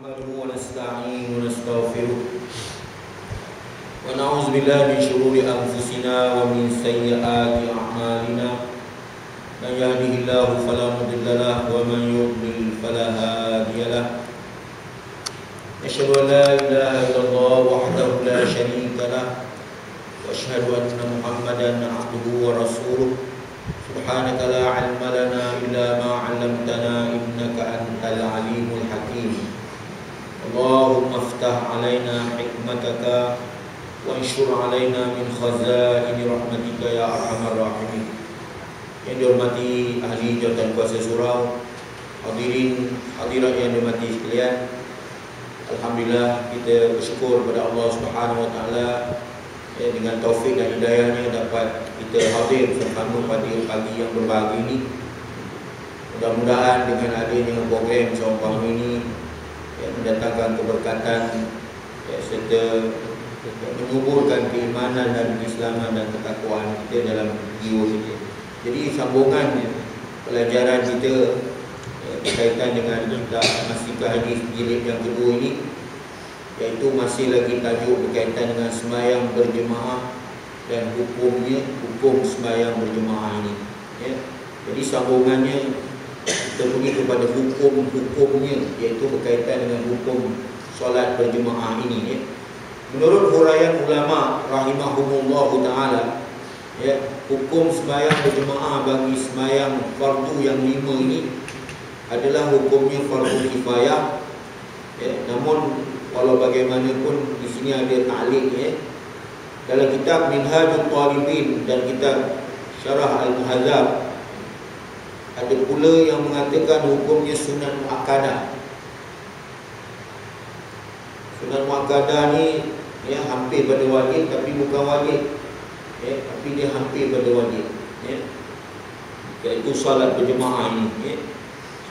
نحمده ونستعينه ونستغفره ونعوذ بالله من شرور أنفسنا ومن سيئات أعمالنا من يهده الله فلا مضل له ومن يضلل فلا هادي له أشهد أن لا إله إلا الله وحده لا شريك له وأشهد أن محمدا عبده ورسوله سبحانك لا علم لنا إلا ما علمتنا إنك أنت العليم الحكيم اللهم افتح علينا حكمتك وانشر علينا من خزائن رحمتك يا أرحم الراحمين. Yang dihormati ahli jawatan kuasa surau, hadirin hadirat yang dihormati sekalian, alhamdulillah kita bersyukur kepada Allah Subhanahu wa taala dengan taufik dan hidayahnya dapat kita hadir bersama pada pagi yang berbahagia ini. Mudah-mudahan dengan adanya program seumpama ini mendatangkan keberkatan serta menyuburkan keimanan dan keislaman dan ketakwaan kita dalam jiwa kita. Jadi sambungan pelajaran kita berkaitan dengan kitab Masihkah Hadis jilid yang kedua ini, iaitu masih lagi tajuk berkaitan dengan sembahyang berjemaah dan hukumnya, hukum sembahyang berjemaah ini. Jadi sambungannya kita pergi kepada hukum-hukumnya, iaitu berkaitan dengan hukum solat berjemaah ini. Menurut huraian ulama rahimahumullahu taala, hukum sembahyang berjemaah bagi sembahyang fardu yang 5 ini adalah hukumnya fardu kifayah. Namun walau bagaimanapun di sini ada ta'liq dalam kitab Minhajul Talibin dan kitab Syarah Al-Muhadzab ada pula yang mengatakan hukumnya sunat muakkadah. Sunat muakkadah ni hampir pada wajib tapi bukan wajib. Tapi dia hampir pada wajib. Iaitu salat berjemaah ini.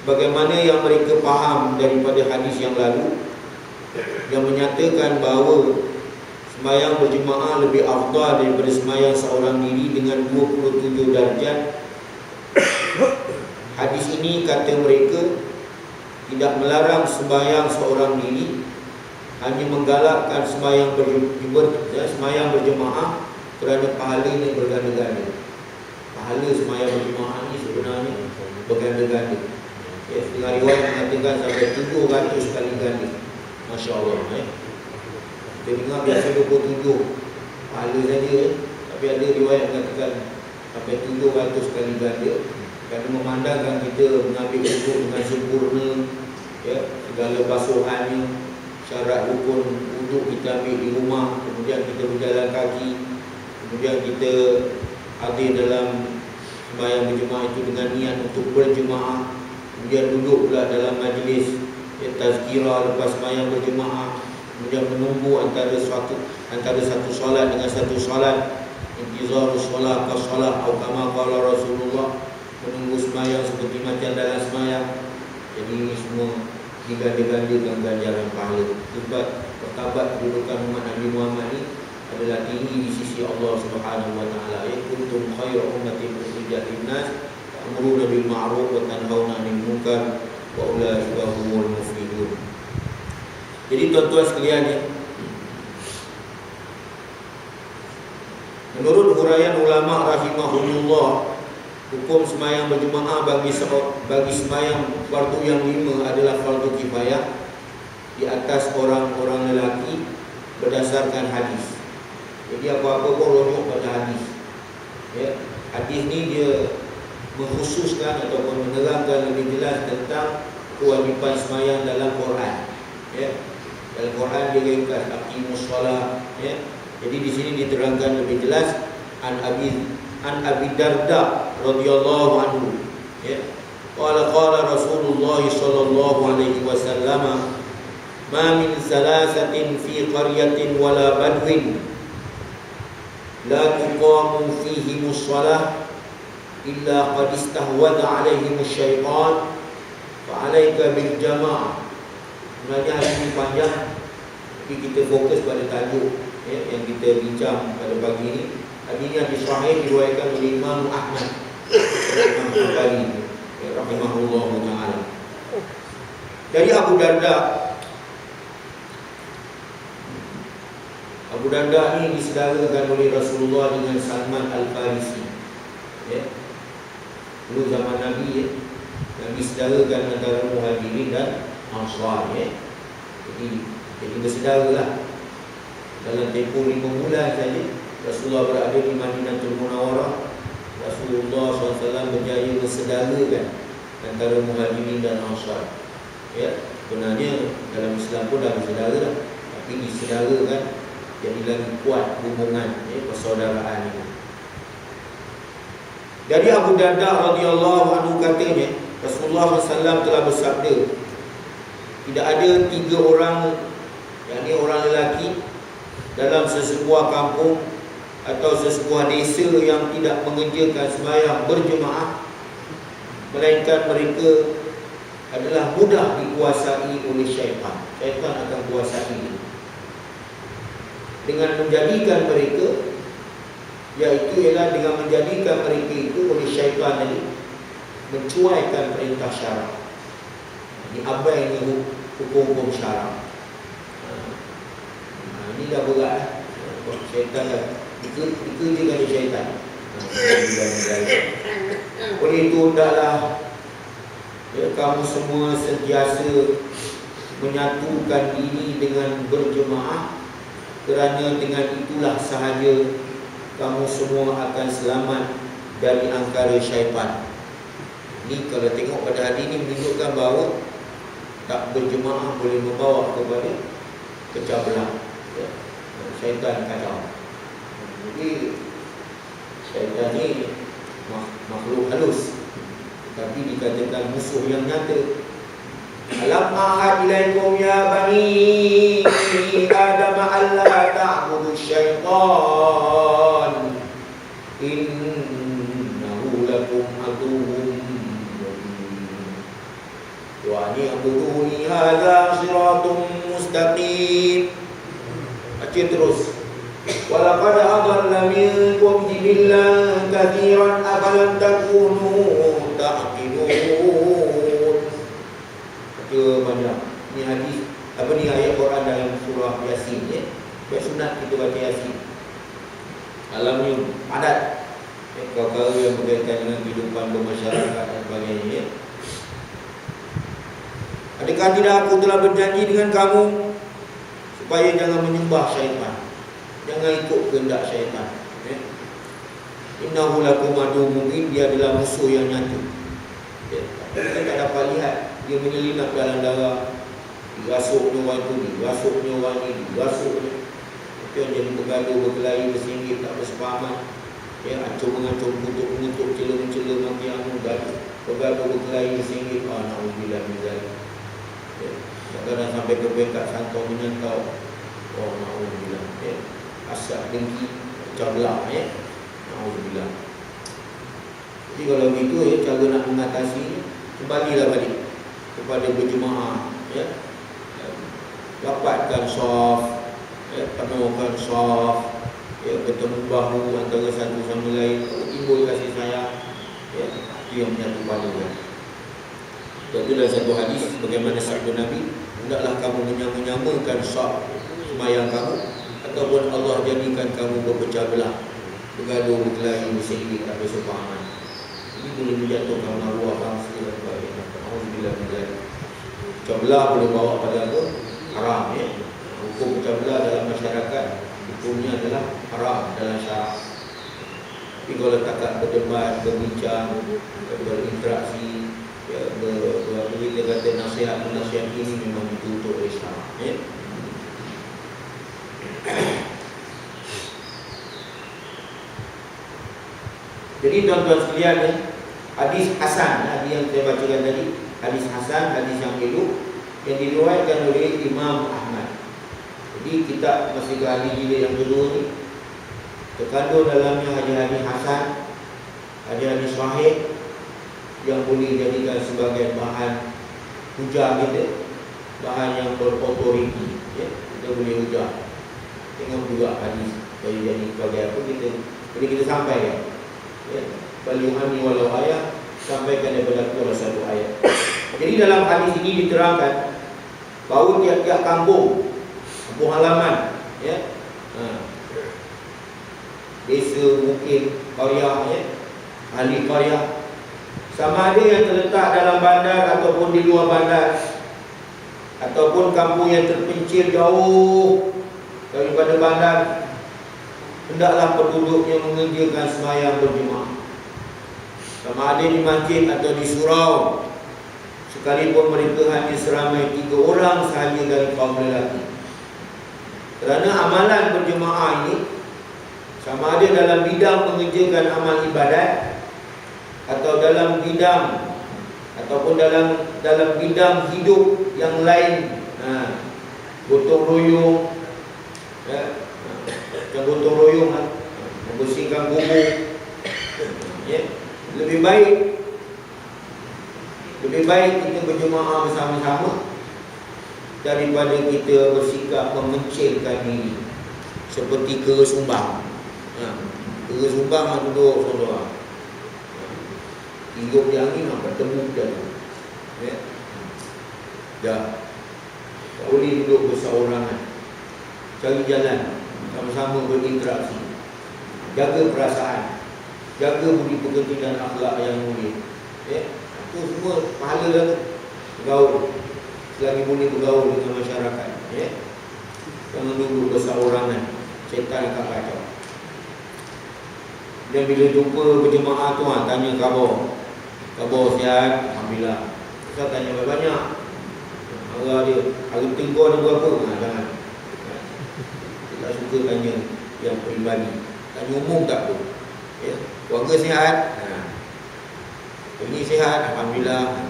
Sebagaimana yang mereka faham daripada hadis yang lalu yang menyatakan bahawa sembahyang berjemaah lebih afdal daripada sembahyang seorang diri dengan 27 darjat. Hadis ini kata mereka tidak melarang sembahyang seorang diri, hanya menggalakkan sembahyang berjemaah kerana pahalanya berganda-ganda. Pahala sembahyang berjemaah ini sebenarnya berganda-ganda. Setengah riwayat mengatakan sampai 700 kali ganda. Masya Allah. Kita dengar biasa 27 pahala saja, tapi ada riwayat mengatakan sampai 700 kali ganda. Kerana memandangkan kita mengambil hukum dengan sempurna, segala basuhannya, syarat rukun wuduk kita ambil di rumah, kemudian kita berjalan kaki, kemudian kita hadir dalam sembahyang berjemaah itu dengan niat untuk berjemaah, kemudian duduk pula dalam majlis tazkirah lepas sembahyang berjemaah, kemudian menunggu antara satu solat dengan satu solat, intizarus solat ka solat atau kama qala Rasulullah, menunggu sembahyang seperti macam dalam sembahyang. Jadi ini semua diganda-gandakan ganjaran pahala. Sebab martabat kedudukan umat Nabi Muhammad ini adalah tinggi di sisi Allah Subhanahu wa taala. Kuntum khairu ummatin ukhrijat lin-nas ta'muruna bil ma'ruf wa tanhauna 'anil munkar wa ulaika humul muflihun. Jadi tuan-tuan sekalian, menurut huraian ulama rahimahumullah, hukum sembahyang berjemaah bagi sembahyang fardu yang 5 adalah fardu kifayah di atas orang-orang lelaki berdasarkan hadis. Jadi apa-apa pun rujuk pada hadis. Hadis ni dia mengkhususkan ataupun menerangkan lebih jelas tentang kewajipan sembahyang dalam Quran. Dalam Quran dia ringkas aqimus solat. Jadi di sini diterangkan lebih jelas an Abi Darda radhiyallahu anhu. Qala Rasulullah sallallahu alaihi wasallam, ma min salasatin fi qaryatin wala badwin la tuqamu fihimus shalah illa qad istahwadha alaihimus syaitan fa alaika bil jamaah. Sebenarnya ini panjang, tapi kita fokus pada tajuk yang kita bincang pada pagi ini. Hadisnya di sahih diriwayatkan oleh Imam Ahmad Al-Bukhari rahimahullahu taala. Dari Abu Darda Abu Darda ni disedarakan oleh Rasulullah dengan Salman Al-Farisi. Ya. Dulu zaman Nabi, ya, Nabi sedarakan antara Muhajirin dan Ansar. Ya. Jadi bersedaralah. Dalam tempoh 5 bulan saja Rasulullah berada di Madinatul Munawwarah. Rasulullah SAW berjaya bersedarakan antara Muhajirin dan Ansar. Ya, sebenarnya dalam Islam pun dah bersedara lah, tapi disedarakan jadi lagi kuat hubungan, ya, persaudaraan ini. Jadi Abu Darda radhiyallahu anhu katanya, Rasulullah SAW telah bersabda, tidak ada 3 orang, yakni orang lelaki dalam sesebuah kampung atau sesebuah desa yang tidak mengerjakan sembahyang berjemaah, melainkan mereka adalah mudah dikuasai oleh syaitan. Syaitan akan kuasai dengan menjadikan mereka, iaitu ialah dengan menjadikan mereka itu oleh syaitan tadi mencuaikan perintah syarak. Ini abai ni hukum-hukum syarak. Ini dah berat. Syaitan dah dikerjakan oleh syaitan. Oleh itu hendaklah, ya, kamu semua sentiasa menyatukan diri dengan berjemaah, kerana dengan itulah sahaja kamu semua akan selamat dari angkara syaitan. Ini kalau tengok pada hari ini menunjukkan bahawa tak berjemaah boleh membawa kepada pecah belah, ya. Syaitan kacau. Jadi syaitan ni makhluk halus, tapi dikatakan musuh yang nyata. Alam a'ad ilaikum ya bani Adam alla ta'budu syaitan innahu lakum aduwwun mubin wa ni'buduni hadza siratun mustaqim. Baca terus. Walaqad adalla minkum jibillan katsiran afalam takunu ta'qilun. Banyak. Ini hadis, apa ni, ayat Quran dalam surah Yasin, ya. Sunat kita baca Yasin. Alamnya padat, ya, perkara yang berkaitan dengan kehidupan bermasyarakat dan sebagainya, ya. Adakah tidak aku telah berjanji dengan kamu supaya jangan menyembah syaitan, jangan ikut kehendak syaitan, ya. Innahu lakum aduwwun mubin, dia adalah musuh yang nyata, ya. Kita tak dapat lihat. Dia menyelinap dalam darah, dirasuknya orang tu, dirasuknya orang ni, dirasuknya. Itu yang jadi bergaduh, berkelahi, bersinggit, tak bersepahaman, ya, ancur-mengancur, mengutuk, mencela-mencela, maki-maki, bergaduh, berkelahi, bersinggit. Na'udzubillah min dzalik. Ya, kadang-kadang sampai ke peringkat santau menyantau. Na'udzubillah, ya. Asap dengki, pecah belah, ya. Na'udzubillah. Jadi kalau begitu, ya, cara nak mengatasi, kembalilah balik kepada berjemaah, ya. Rapatkan saf, ya, penuhkan saf, ya, bertemu bahu antara satu sama lain, timbul kasih sayang, ya, itu yang menyatu padakan. Itu dalam satu hadis bagaimana sabda Nabi, hendaklah kamu menyamakan saf sembahyang kamu, ataupun Allah jadikan kamu berpecah belah, bergaduh, berkelahi, bersinggit, tak bersepahaman. Ini boleh menjatuhkan maruah bangsa dan sebagainya. Alhamdulillah. Pecah belah boleh bawa pada apa? Haram, ya. Hukum pecah belah dalam masyarakat, hukumnya adalah haram dalam syarak. Tapi kalau takat berdebat, berbincang, berinteraksi, ya, kita kata nasihat ini memang dituntut oleh syarak, ya. Jadi tuan-tuan sekalian, ya, hadis Hasan, hadis yang saya bacakan tadi, hadis Hasan, hadis yang elok, yang diriwayatkan oleh Imam Ahmad. Jadi kita masih ke hadis jilid yang kedua ni, terkandung dalamnya hadis-hadis Hasan, hadis-hadis sahih yang boleh dijadikan sebagai bahan hujah kita, bahan yang berautoriti, ya, kita boleh hujah. Tengok juga hadis boleh jadi sebagai apa, kita boleh kita sampaikan, ya. Balighani walau ayat, sampaikan daripada Quran satu ayat. Jadi dalam hadis ini diterangkan bahawa tiap-tiap kampung halaman, ya, Desa mungkin qaryah, ahli qaryah. Sama ada yang terletak dalam bandar ataupun di luar bandar, ataupun kampung yang terpencil jauh daripada bandar, hendaklah penduduknya mengerjakan sembahyang berjemaah. Sama ada di masjid atau di surau, sekalipun mereka hanya seramai 3 orang sahaja dari kaum lelaki. Kerana amalan berjemaah ini, sama ada dalam bidang mengerjakan amal ibadat, atau dalam bidang ataupun dalam bidang hidup yang lain, gotong royong, macam gotong royong, membersihkan kubur, lebih baik kita berjemaah bersama-sama daripada kita bersikap memencilkan diri seperti kera sumbang. Kera sumbang duduk seorang, hidup di angin bertemu dah. Dah tak boleh duduk berseorangan. Cari jalan, sama-sama berinteraksi, jaga perasaan, jaga budi pekerti dan akhlak yang mulia. Itu semua pahala dah tu. Bergaul, selagi boleh bergaul dengan masyarakat. Jangan duduk berseorangan, syaitan akan kacau. Dan bila jumpa berjemaah tu, tanya khabar sihat, alhamdulillah. Ustaz tanya banyak. Marah dia, hari tengkor ada berapa? Jangan. Dia tak suka tanya yang peribadi. Tanya umum tak pun. Keluarga sihat? Ini sihat, alhamdulillah.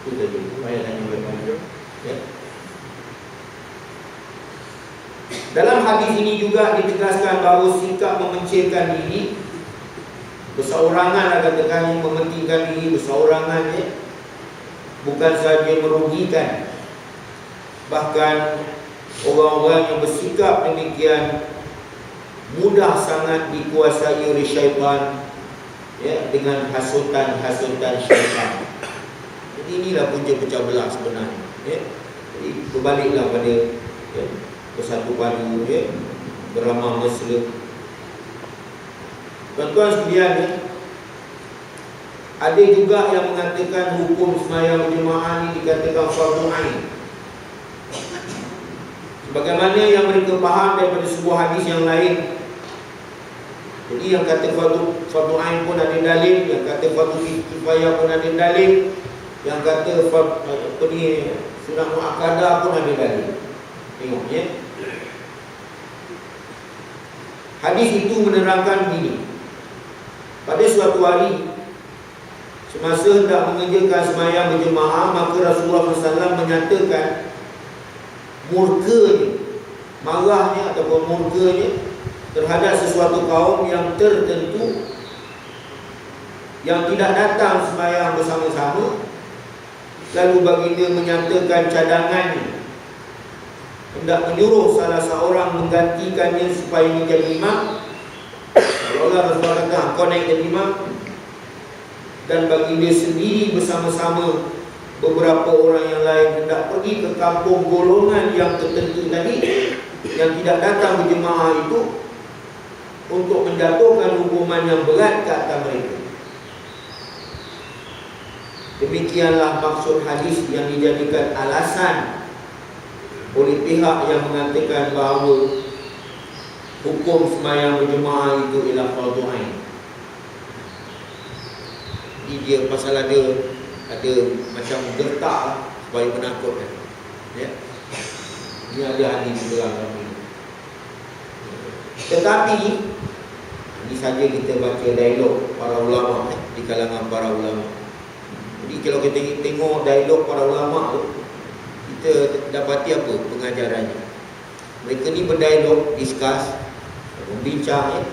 Itu saja. Payah tanya banyak. Dalam hadis ini juga ditegaskan bahawa sikap memencilkan diri, berseorangan, katakan mementingkan diri berseorangan, bukan sahaja merugikan, bahkan orang-orang yang bersikap demikian mudah sangat dikuasai oleh syaitan, dengan hasutan syaitan. Jadi inilah punca pecah belah sebenarnya. Jadi berbaliklah pada bersatu padu, beramah mesra. Tuan-tuan sekalian, ada juga yang mengatakan hukum sembahyang berjemaah ini dikatakan fardu ain. Bagaimana yang mereka faham daripada sebuah hadis yang lain. Jadi yang kata fardu ain pun ada dalil, yang kata fardu kifayah pun ada dalil, yang kata sunat muakkadah pun ada dalil. Tengok hadis itu menerangkan begini. Pada suatu hari, semasa hendak mengerjakan sembahyang berjemaah, maka Rasulullah SAW menyatakan murkanya, marahnya ataupun murkanya terhadap sesuatu kaum yang tertentu yang tidak datang sembahyang bersama-sama. Lalu baginda menyatakan cadangannya, hendak menyuruh salah seorang menggantikannya supaya menjadi imam. Kalau Allah Rasulullah kata, kau naik jadi imam, dan baginda sendiri bersama-sama beberapa orang yang lain hendak pergi ke kampung golongan yang tertentu tadi yang tidak datang berjemaah itu, untuk menjatuhkan hukuman yang berat ke atas mereka. Demikianlah maksud hadis yang dijadikan alasan oleh pihak yang mengatakan bahawa hukum sembahyang berjemaah itu ialah fardu ain. Jadi dia pasal ada macam gertak supaya menakutkan. Ini ada hadis terang ini. Tetapi ini saja kita baca dialog para ulama di kalangan para ulama. Jadi kalau kita tengok dialog para ulama tu, kita dapati apa pengajarannya. Mereka ni berdialog, discuss, membincang,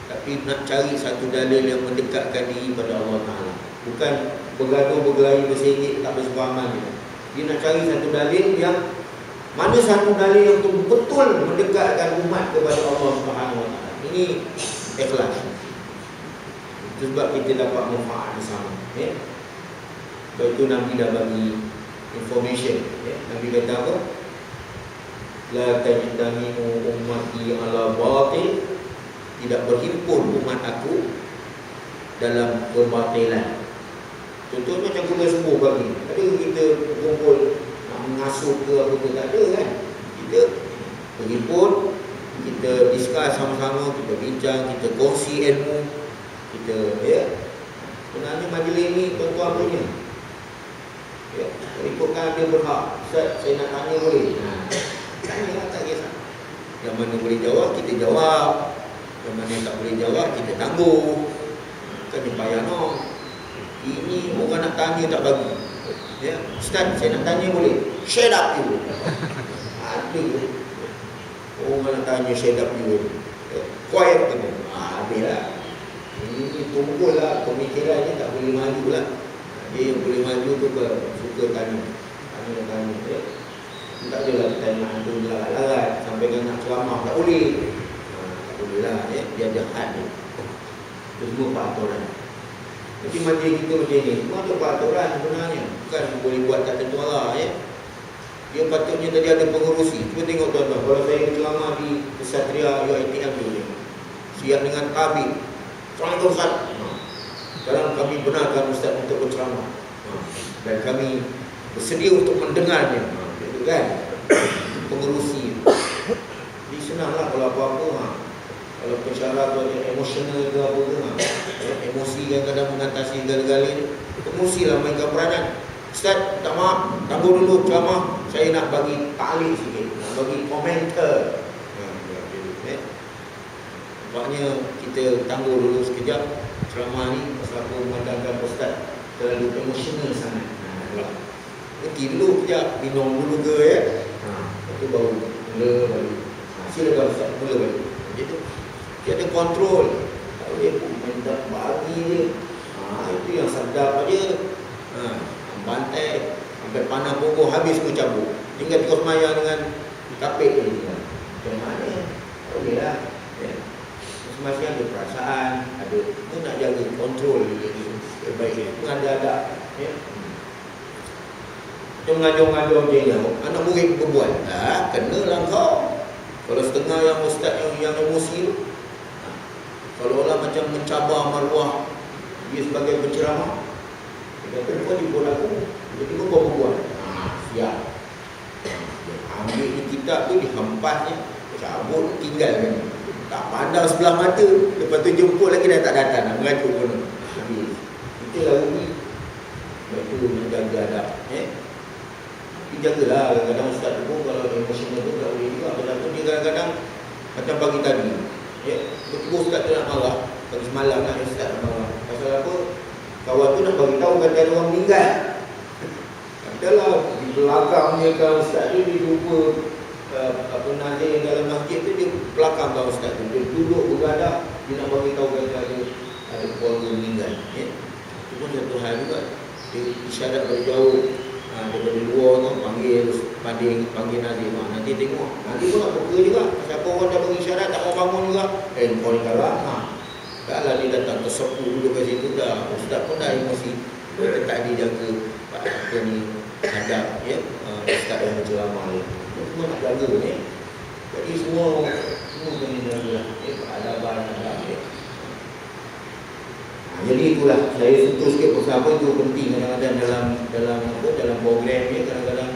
tapi nak cari satu dalil yang mendekatkan diri pada Allah Ta'ala. Bukan bergaduh, berkelahi, bersengit, tak bersepahaman. Dia nak cari satu dalil yang mana satu dalil yang betul mendekatkan umat kepada Allah Subhanahu Wa Ta'ala. Ini ikhlas. Itu sebab kita dapat manfaat bersama. Sebab itu Nabi dah bagi information. Nabi kata apa? La tajtami'u ummati ala batil, tidak berhimpun umat aku dalam kebatilan. Contohnya macam kuliah subuh pagi, ada kita kumpul nak mengasuh ke apa ke, tak ada kan. Kita berhimpun, kita discuss sama-sama, kita bincang, kita kongsi ilmu, kita sebenarnya majlis ni tuan-tuan punya. Ikutkan dia berhak. Ustaz, saya nak tanya boleh? Tanya lah, tak kisah. Yang mana boleh jawab, kita jawab. Yang mana tak boleh jawab, kita tangguh. Kan dia payah no. Ini orang nak tanya tak bagi. Ustaz, saya nak tanya boleh? Shut up you. Ada orang nak tanya shut up you. Quiet tu. Habis lah. Ini tunggu lah. Pemikiran ni tak boleh maju lah. Dia yang boleh maju tu suka tanya. Tanya. Tak adalah tanya tu larat-larat sampai kan nak ceramah tak boleh. Tak boleh lah. Dia ada had ni. Itu semua peraturan. Jadi majlis kita macam ni, semua ada peraturan sebenarnya. Bukan boleh buat tak tentu arah. Dia patutnya tadi ada pengurusi. Cuba tengok tuan-tuan, kalau saya ceramah di Kesatria UiTM tu, siap dengan tabib. Assalamualaikum Ustaz. Sekarang kami benarkan Ustaz untuk berceramah. Dan kami bersedia untuk mendengarnya. Itu kan? Pengurusi. Jadi senanglah kalau apa-apa. Kalau pensyarah tu ada emosional ke apa ke, emosi kadang-kadang mengatasi segala-galanya, pengurusilah mainkan peranan. Ustaz, tak maaf, tangguh dulu ceramah, saya nak bagi ta'liq sikit, nak bagi komentar. Nampaknya kita tangguh dulu sekejap ceramah ni, pasal aku memandangkan Ustaz terlalu emosional sangat. Berhenti dulu sekejap, minum dulu ke itu baru mula balik. Silakan Ustaz, mula balik. Gitu. Dia ada kontrol. Tak boleh minta bagi dia. Itu yang sadap aja. Bantai sampai panah pokok habis pun cabut. Tinggal terus maya dengan kapit dia. Macam mana? Tak boleh lah. Masing-masing ada perasaan, ada tu nak jaga kontrol dia baik. Mengadap-adap. Macam mengajar-mengajar macam ni, anak murid berbuat. Kenalah kau. Kalau setengah yang ustaz yang emosi tu, kalau orang macam mencabar maruah dia sebagai penceramah, dia kata kau jemput aku, jadi kau berbuat. Siap. Ambil ni kitab tu, dihempasnya, cabut, tinggalkan. Tak pandang sebelah mata, lepas tu jemput lagi dah tak datang, nak merajuk pun. Habis. Itulah rugi. Sebab tu nak jaga adab. Tapi jagalah, kadang-kadang ustaz tu pun kalau emosional tu tak boleh juga. Kadang-kadang dia kadang-kadang macam pagi tadi, betul ustaz tu nak marah. Pagi semalam nak ustaz nak marah. Pasal apa? Kawan tu nak bagi tahu kata ada orang meninggal. Katalah di belakang dia kan ustaz tu, dia jumpa nazir yang dalam masjid tu, dia belakang kan ustaz tu. Dia duduk bergadah, dia nak bagi tahu kata ada keluarga meninggal. Itu pun satu hal juga. Dia isyarat dari jauh. Daripada luar tu panggil nazir. Nanti tengok. Nanti pun nak buka juga. Siapa orang dah bagi isyarat tak mau bangun juga. Kau ni kalah. Taklah dia datang tersepu dulu kat situ dah. Ustaz pun dah emosi. Dia tak dijaga apa ni hadap ustaz yang berceramah ni. Semua nak jaga ni. Jadi semua kena jaga. Adaban. Jadi itulah saya sentuh sikit pasal apa itu penting kadang-kadang dalam program ni kadang-kadang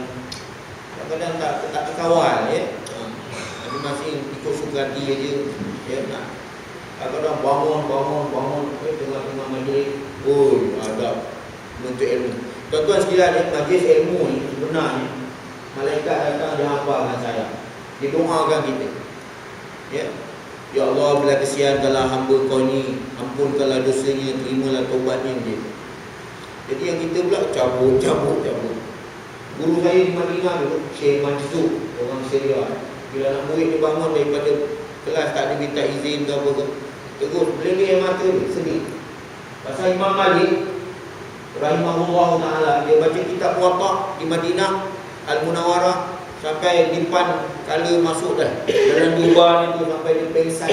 tak terkawal masing-masing ikut suka hati aja nak kadang-kadang bangun tengah-tengah majlis adab menuntut ilmu. Tuan-tuan sekalian, majlis ilmu ni sebenarnya malaikat datang dia hafalkan saya, dia doakan kita. Ya Allah, bila kesiankanlah hamba kau ni, ampunkanlah dosanya, terimalah taubatnya dia. Jadi yang kita pula cabut. Guru saya di Madinah dulu, Syekh Mansur, orang Syria. Bila anak murid dia bangun daripada kelas tak ada minta izin ke apa ke, tegur, beli air mata dia, sedih. Pasal Imam Malik rahimahullah ta'ala, dia baca kitab Muwatta di Madinah Al-Munawwarah sampai dimpan kala masuk dah dalam duban itu, sampai dia pengsan,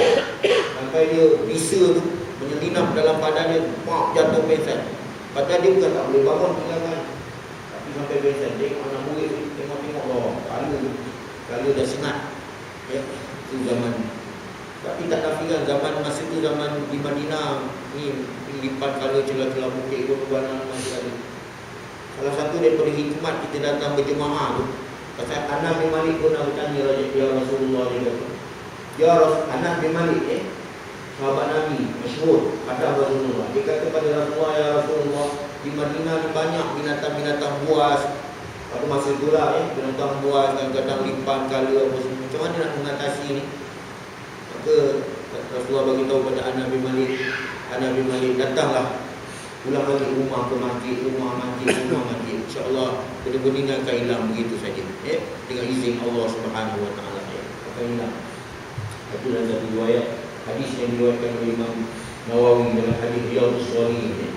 sampai dia bisa tu menyelinap dalam badan dia, jatuh pengsan. Padahal dia bukan tak boleh bangun tinggalkan, tapi sampai pengsan. Tengok anak murid, tengok kala kalau dah sengat, ya, itu zaman. Tapi tak nafikan zaman masa itu, zaman di Madinah ni lipat kalau celah-celah bukit berwarna masih ada. Salah satu daripada hikmat kita datang berjemaah tu, pasal Anas bin Malik pun nak bertanya ya Rasulullah, dia kata, ya Rasul, Anas bin Malik sahabat Nabi masyhur pada Rasulullah, dia kata pada Rasulullah, ya Rasulullah, di Madinah ni banyak binatang-binatang buas. Pada masa itu lah binatang buas, kadang-kadang lipan kala apa semua. Macam mana nak mengatasi ni? Maka Rasulullah bagi tahu pada Anas bin Malik, Anas bin Malik, datanglah pulang balik rumah ke masjid, rumah masjid, insya-Allah benda-benda ni akan hilang begitu saja, dengan izin Allah Subhanahu Wa Taala, akan hilang. Itu dalam satu riwayat hadis yang diriwayatkan oleh Imam Nawawi dalam hadis Riyadhus Shalihin.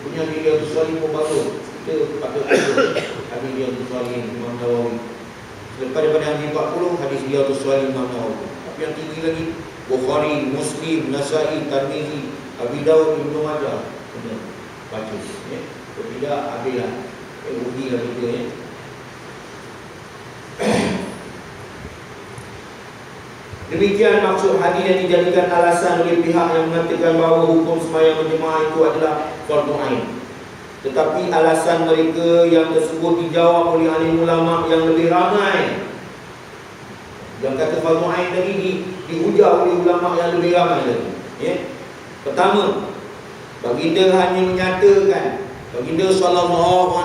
Punya Riyadhus Shalihin pun bagus, kita patut hadis Riyadhus Shalihin Imam Nawawi. Selepas daripada hadis 40, hadis Riyadhus Shalihin Imam Nawawi. Tapi yang tinggi lagi Bukhari, Muslim, Nasa'i, Tirmizi, Abi Dawud, Ibnu Majah. Kena baca, kalau tidak habislah, rugilah kita, Demikian maksud hadis yang dijadikan alasan oleh pihak yang mengatakan bahawa hukum sembahyang berjemaah itu adalah fardu ain. Tetapi alasan mereka yang tersebut dijawab oleh ahli ulama yang lebih ramai. Yang kata fardu ain tadi dihujah oleh ulama yang lebih ramai lagi. Pertama, baginda hanya menyatakan, baginda SAW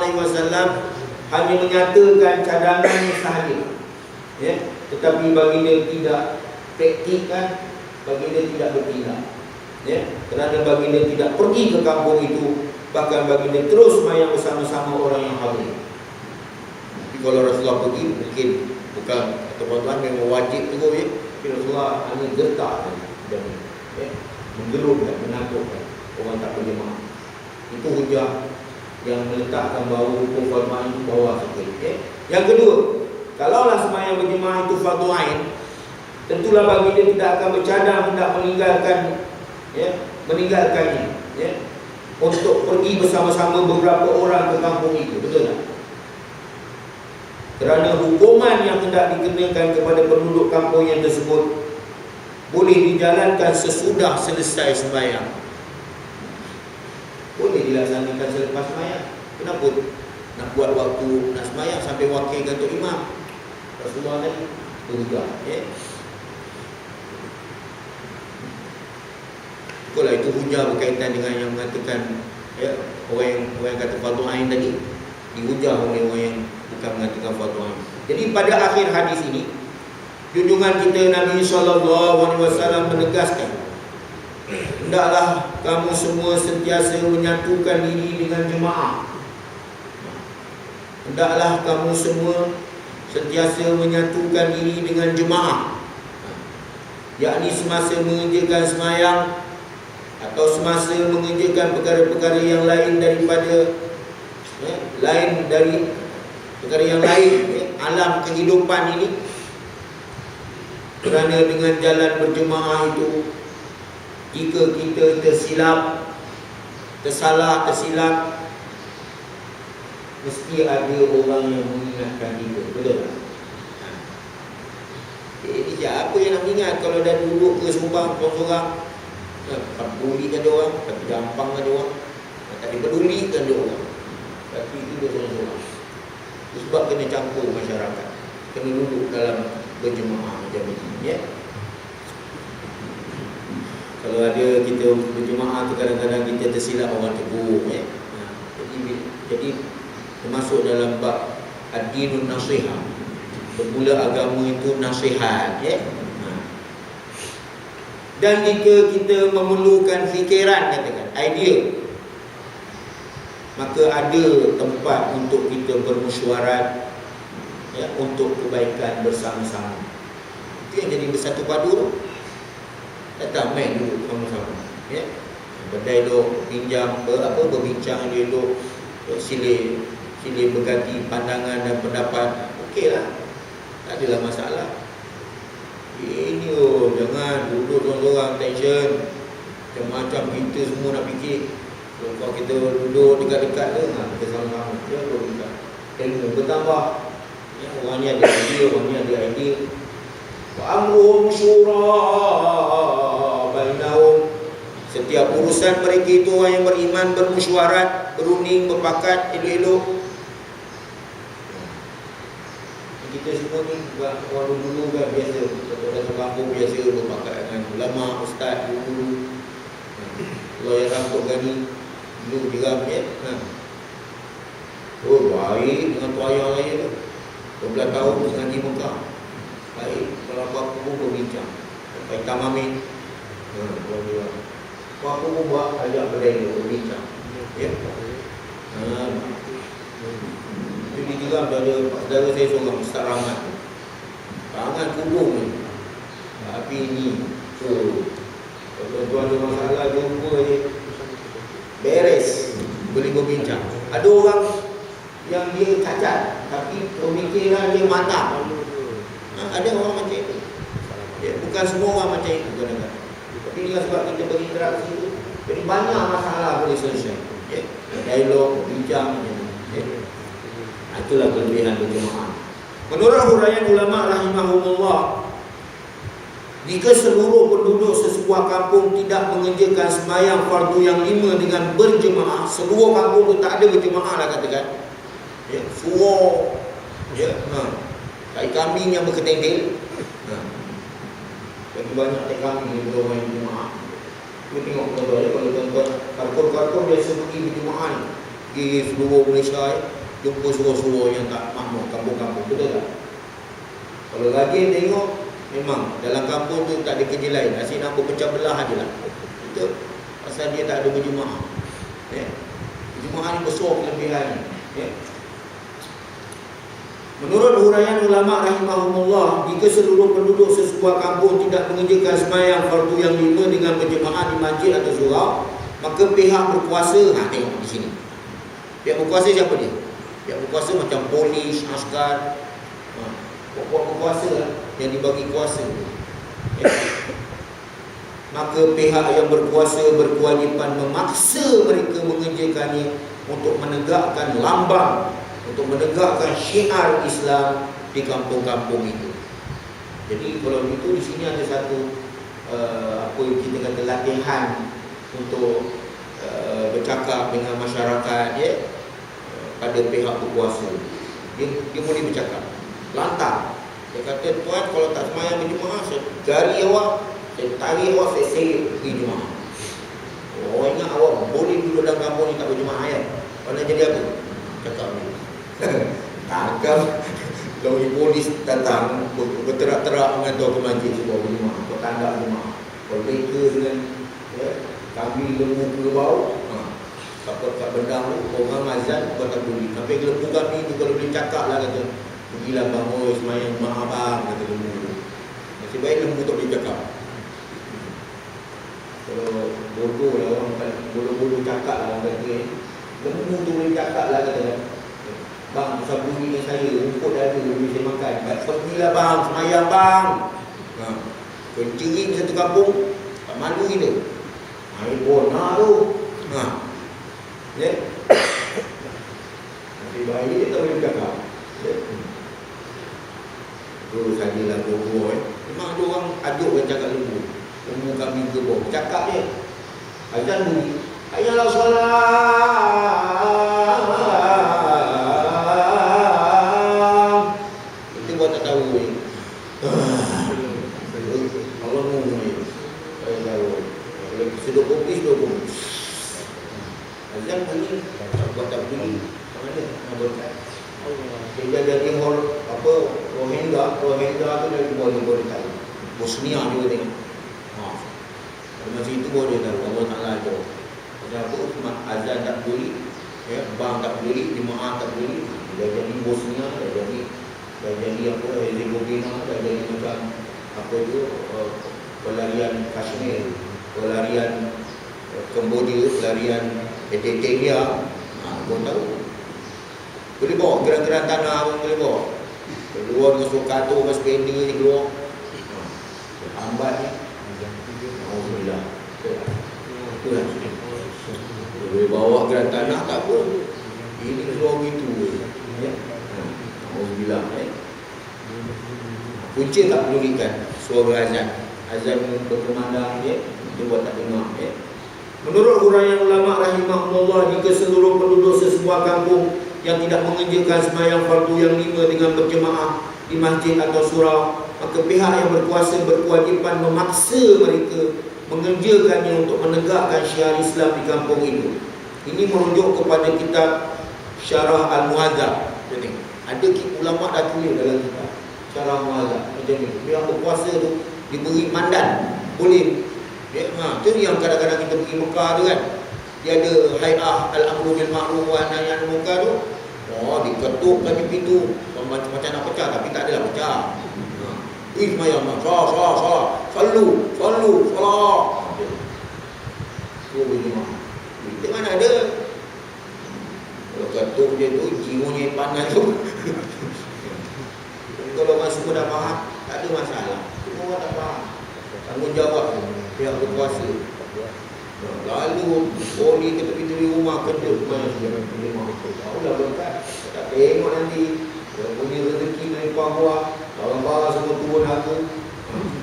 hanya menyatakan cadangannya sahaja, tetapi baginda tidak praktikkan, baginda tidak bertindak, kerana baginda tidak pergi ke kampung itu, bahkan baginda terus sembahyang bersama-sama orang yang hadir. Tapi kalau Rasulullah pergi, mungkin bukan kata tuan memang wajib terus, tapi Rasulullah hanya gertak dan menggerunkan, menakutkan orang tak berjemaah. Itu hujah yang meletakkan bahawa hukum fardu ain itu bawah saja. Yang kedua, kalaulah sembahyang berjemaah itu fardu ain, tentulah baginda tidak akan bercadang hendak meninggalkannya, untuk pergi bersama-sama beberapa orang ke kampung itu, betul tak? Kerana hukuman yang hendak dikenakan kepada penduduk kampung yang tersebut boleh dijalankan sesudah selesai sembahyang, boleh dilaksanakan selepas sembahyang. Kenapa nak buat waktu nak sembahyang sampai wakilkan untuk imam? Rasulullah tadi berubah, Itulah itu hujah berkaitan dengan yang mengatakan, orang yang kata fardu ain tadi dihujah oleh orang yang bukan mengatakan fardu ain. Jadi pada akhir hadis ini, junjungan kita Nabi SAW menegaskan, hendaklah kamu semua sentiasa menyatukan diri dengan jemaah. Hendaklah kamu semua sentiasa menyatukan diri dengan jemaah, yakni semasa mengerjakan sembahyang atau semasa mengerjakan perkara-perkara yang lain daripada lain dari perkara yang lain, alam kehidupan ini. Kerana dengan jalan berjemaah itu, jika kita tersalah, mesti ada orang yang mengingatkan kita, betul tak? Jadi siapa yang nak ingat kalau dah duduk ke sumbang seorang, tak pedulikan dia orang, tapi gampangkan dia orang, tak dipedulikan dia orang, tapi itu dia seorang-seorang. Sebab kena campur masyarakat, kena duduk dalam berjemaah macam ini, Kalau ada kita berjemaah tu, kadang-kadang kita tersilap orang tegur, Jadi termasuk dalam bab ad-dinun nasihah. Bermula agama itu nasihat, Dan jika kita memerlukan fikiran, katakan idea, maka ada tempat untuk kita bermesyuarat, untuk kebaikan bersama-sama. Itu yang jadi bersatu padu. Datang main dulu sama-sama, berdaya duk pinjam berbincang dia duk silih berganti pandangan dan pendapat, okeylah, tak adalah masalah. Ini jangan duduk seorang-seorang tension, macam-macam kita semua nak fikir. Kalau kita duduk dekat-dekat tu, kita sama-sama ilmu bertambah, Ya, orang ni ada idea, orang ni ada idea. Wa amruhum syura bainahum. Setiap urusan mereka itu orang yang beriman bermusyawarat, berunding, berpakat elok-elok. Kita semua ni orang dulu kan biasa, orang kampung biasa berpakat dengan ulama, ustaz, guru. Kalau yang rambut gani dulu diram ya. Oh baik dengan tu ayah saya tu 12 tahun ngaji Mekah. Baik, kalau apa-apa pun berbincang sampai tamamin. Kalau dia apa-apa pun buat ajak berbincang. Ya. Jadi diram dah ada saudara saya seorang Ustaz Rahmat. Tangan kudung ni. Tapi ni kalau tuan ada masalah jumpa je beres, boleh berbincang. Ada orang yang dia cacat tapi pemikiran dia matang. Ada orang macam itu. Ya, bukan semua orang macam itu kadang-kadang. Tapi dengan sebab kita berinteraksi itu, jadi banyak masalah boleh selesai. Ya, dialog, bincang. Ya. Itulah kelebihan berjemaah. Menurut huraian ulama rahimahumullah, jika seluruh penduduk sesebuah kampung tidak mengerjakan sembahyang fardu yang 5 dengan berjemaah, seluruh kampung itu tak ada berjemaah lah katakan. Ya, suruh. Ya, tai kambing yang berketendel. Lagi banyak tai kambing yang bermain berjemaah. Kita tengok tuan-tuan, kalau tuan-tuan kartun-kartun biasa pergi berjemaah ni, pergi seluruh Malaysia ya, jumpa suruh-suruh yang tak makmur kampung-kampung, betul tak? Kalau rajin tengok, memang dalam kampung tu tak ada kerja lain, asyik nak berpecah belah je lah. Itu pasal dia tak ada berjemaah. Ya. Berjemaah ni besar kelebihan ni. Ya. Menurut huraian ulama rahimahumullah, jika seluruh penduduk sesebuah kampung tidak mengerjakan sembahyang fardu yang 5 dengan berjemaah di masjid atau surau, maka pihak berkuasa, tengok di sini. Pihak berkuasa siapa dia? Pihak berkuasa macam polis, askar, pokok berkuasa lah, yang dibagi kuasa. Ya. Maka pihak yang berkuasa berkewajipan memaksa mereka mengerjakannya untuk menegakkan lambang, untuk menegakkan syiar Islam di kampung-kampung itu. Jadi kalau itu di sini ada satu apa yang kita kata latihan untuk bercakap dengan masyarakat ya, pada pihak berkuasa. Dia boleh bercakap lantang. Dia kata, tuan kalau tak sembahyang berjemaah, saya gari awak, saya tarik awak, saya seret pergi jemaah. Oh, ingat awak boleh duduk dalam kampung ni tak berjemaah ya. Mana jadi apa? Cakap ni. Takkan kalau polis datang berterak-terak mengantar ke masjid sebuah berjemaah, kau tanda jemaah. Kalau mereka dengan kambing lembu ke bawah, kat bendang tu, orang azan kau tak boleh. Sampai lembu kami tu kalau boleh cakap lah kata, pergilah bangun semayang jemaah bang, kata lembu. Nasib baik lembu tak boleh cakap. Kalau bodoh lah orang, bodoh-bodoh cakap lah orang kata, lembu tu boleh cakap lah kata, bang, sabu ni saya, rumput dah ada, boleh saya makan. Pergilah bang, semayang bang. Kencing satu kampung, tak malu kita. Air bona tu. Ya. Nasib baik dia tak boleh cakap. Terus sajalah bodoh Memang ada orang ajuk yang cakap lembu. Lembu kami ke bawah. Cakap dia. Azan bunyi. Ayalah salam. Kita buat tak tahu ni. Allah ni. Saya tahu. Seduk kopi, seduk kopi. Azan bunyi. Buat tak bunyi. Mana? Nak dia jadi apa Rohingya tu dari boleh tahu. Bosnia juga tengok. Masa itu boleh tahu Allah Taala ajar. Kenapa azan tak boleh, ya, bang tak boleh, jemaah tak boleh. Dah jadi Bosnia, dah jadi apa Herzegovina, dah jadi macam apa tu pelarian Kashmir, pelarian Cambodia, pelarian Ethiopia. Kau tahu. Boleh bawa gerak-gerak tanah pun boleh bawa. Keluar dengan Soekarno dengan sepeda ni keluar. Hambat ni. Alhamdulillah. Itulah. Boleh bawa gerak tanah tak apa. Ini keluar gitu. Ya. Alhamdulillah. Punca tak pedulikan suara azan. Azan berkumandang dia buat tak dengar. Menurut huraian ulama rahimahullah, jika seluruh penduduk sesebuah kampung yang tidak mengerjakan sembahyang fardu yang 5 dengan berjemaah di masjid atau surau, maka pihak yang berkuasa berkewajipan memaksa mereka mengerjakannya untuk menegakkan syiar Islam di kampung itu. Ini merujuk kepada kitab Syarah Al-Muhadzab. Jadi ada ulama dah tulis dalam kitab Syarah Al-Muhadzab macam ni. Pihak berkuasa tu diberi mandat boleh. Tu yang kadang-kadang kita pergi Mekah tu kan, dia ada Hay'ah Al-Amru Bil Ma'ruf wa Nahy 'anil Munkar tu. Diketuk lagi pintu macam nak pecah, tapi tak adalah pecah. Ismayam, salah. Sallu, salah. Tu jemaah. Kita mana ada. Kalau ketuk dia tu jiwanya panas tu. Kalau orang semua dah faham, tak ada masalah. Semua orang tak faham. Tanggungjawab pihak berkuasa. Lalu poli ke tepi-tepi rumah kerja Allah berkat. Tak tengok nanti dia punya rezeki dari bawah, barang-barang semua turun aku.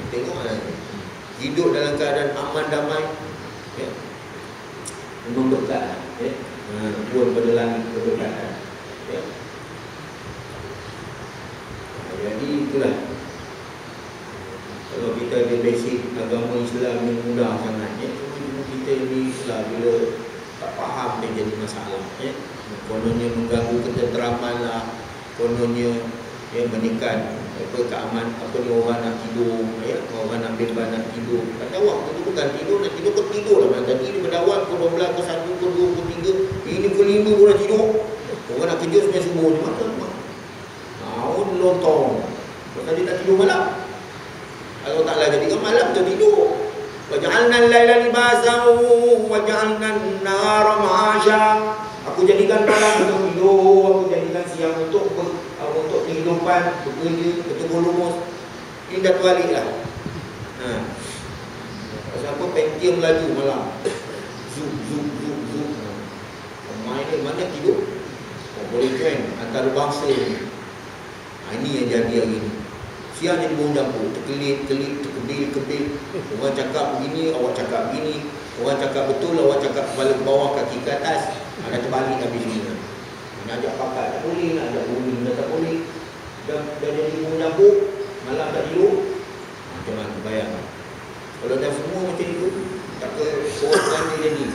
Tengok nanti hidup dalam keadaan aman damai, memang berkat. Turun pada langit keberkatan. Jadi itulah, kalau kita ada basic agama Islam yang mudah sangat, cuma kita ni lah bila tak faham dia jadi masalah. Kononnya mengganggu ketenteraman lah, kononnya menekan keaman, orang nak tidur, orang nak bebas nak tidur. Kata waktu tu bukan tidur, nak tidur kau tidur lah. Tadi dia berdawat pukul 12, pukul 1, pukul 2, pukul 3, ini pukul 5 pun dah tidur. Orang nak kerja sampai subuh ni macam tahun lontong. Tadi tak tidur malam. Allah Ta'ala jadikan malam tu tidur. Waja'alna al-laila libasan waja'alna an-nahara ma'asha. Aku jadikan malam untuk tidur, aku jadikan siang untuk kehidupan, bekerja, bertemu rumus. Ini dah terbalik lah. Pasal apa? Pentium laju malam. Zuk. Main ni mana tidur? Boleh join antara bangsa ni. Ini yang jadi hari ni. Siang jadi bau jambu, terkelip, terkebil. Orang cakap begini, awak cakap begini. Orang cakap betul, awak cakap kepala ke bawah, kaki ke atas. Ada terbalik habis ni. Nak ajak pakat tak boleh, nak ajak bumi tak boleh. Dah jadi bau jambu, malam tak tidur. Macam mana bayang? Kalau dah semua macam itu, tak ke orang dia jadi.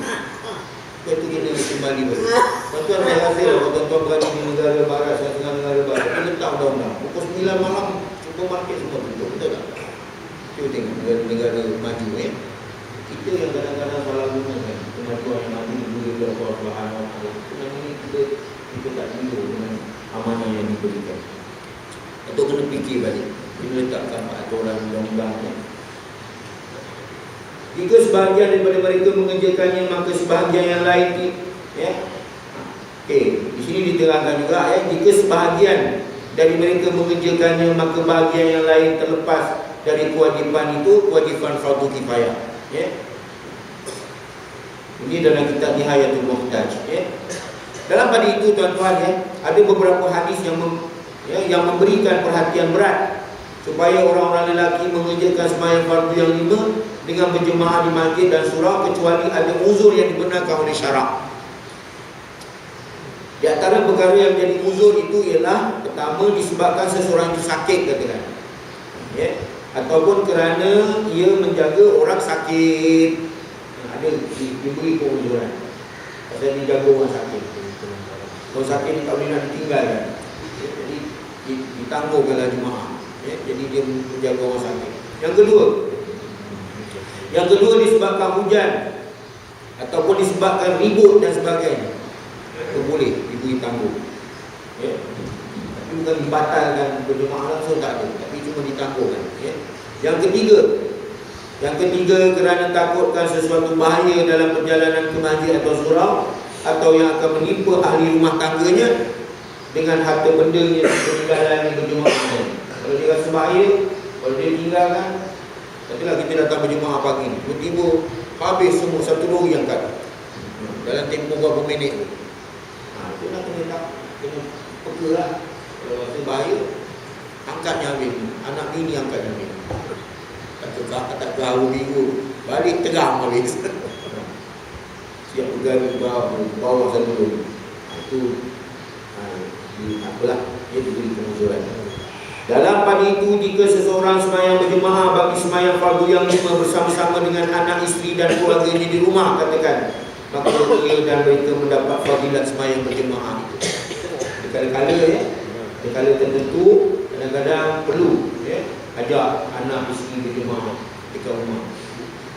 Kau tu kena kembali balik. Tuan-tuan saya rasa tuan-tuan berada di negara barat, setengah negara barat, dia letak undang-undang. Pukul 9 malam, supermarket semua tutup, betul tak? Cuba tengok negara maju Kita yang kadang-kadang salah gunakan kemajuan yang maju diberi oleh Allah Subhanahu Wa Taala. Sebenarnya ini kita tak tidur dengan amanah yang diberikan. Atau kena fikir balik. Kita letakkan aturan undang-undang. Jika sebahagian daripada mereka mengerjakannya, maka sebahagian yang lain di sini diterangkan juga jika sebahagian dari mereka mengerjakannya, maka bahagian yang lain terlepas dari kewajipan itu, kewajipan fardu kifayah. Ini dalam kitab Nihayatul Muhtaj. Dalam pada itu tuan-tuan, ada beberapa hadis yang memberikan perhatian berat supaya orang-orang lelaki mengerjakan sembahyang fardu yang 5 dengan berjemaah di masjid dan surau, kecuali ada uzur yang dibenarkan oleh syarak. Di antara perkara yang jadi uzur itu ialah, pertama, disebabkan seseorang itu sakit, katakan, ataupun kerana ia menjaga orang sakit. Ada diberi keuzuran pasal dia jaga orang sakit. Orang sakit ni tak boleh nak ditinggalkan, jadi ditangguhkanlah jemaah. Jadi dia menjaga orang sakit. Yang kedua disebabkan hujan ataupun disebabkan ribut dan sebagainya, itu boleh diberi tangguh. Tapi bukan dibatalkan berjemaah langsung, tak ada, tapi cuma ditangguhkan. Yang ketiga kerana takutkan sesuatu bahaya dalam perjalanan ke masjid atau surau, atau yang akan menimpa ahli rumah tangganya dengan harta bendanya peninggalan berjemaah. Kalau dia rasa bahaya, kalau dia tinggalkan, katalah kita datang berjemaah pagi ni, tiba-tiba habis semua satu lori yang kat dalam tempoh berapa minit tu. Itu nak kena peka lah. Kalau Kalau rasa bahaya, angkatnya habis. Anak bini angkatnya habis. Tak tahu minggu, balik tegang balik. Siap pegang bawah satu dulu. Itu apalah, dia diberi kemujuran. Dalam pada itu, jika seseorang sembahyang berjemaah bagi sembahyang fardu yang 5 bersama-sama dengan anak, isteri dan keluarganya di rumah, katakan, maka dia dan mereka mendapat fadilat sembahyang berjemaah itu. Kala-kala ya, kala tertentu, kadang-kadang perlu ya, ajak anak, isteri berjemaah dekat rumah.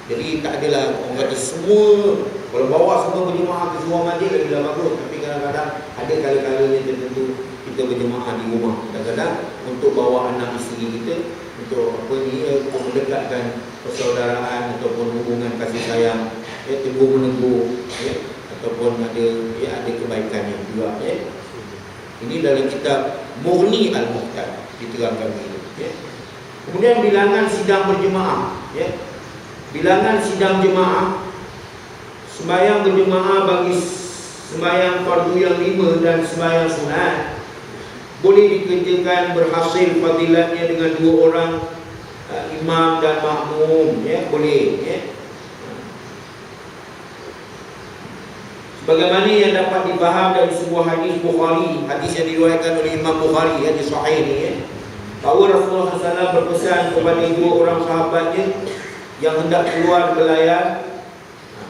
Jadi tak adalah orang kata semua, kalau bawa semua berjemaah ke sebuah masjid lagi dah bagus. Tapi kadang-kadang ada kala-kalanya tertentu kita berjemaah di rumah. Kadang-kadang untuk bawa anak isteri kita, untuk apa ni, untuk mendekatkan persaudaraan ataupun hubungan kasih sayang, ya, tegur-menegur, ya, ataupun ada kebaikannya juga. Ya. Ini dalam kitab Mughni Al-Muhtaj diterangkan begitu. Ya. Kemudian bilangan sidang berjemaah. Ya. Bilangan sidang jemaah, sembahyang berjemaah bagi sembahyang fardu yang 5 dan sembahyang sunat boleh dikerjakan berhasil fadilatnya dengan 2 orang imam dan makmum, ya, boleh, ya. Sebagaimana yang dapat dipaham dari sebuah hadis Bukhari, hadis yang diriwayatkan oleh Imam Bukhari, hadis sahih ni, ya, bahawa Rasulullah SAW berpesan kepada 2 orang sahabatnya yang hendak keluar berlayar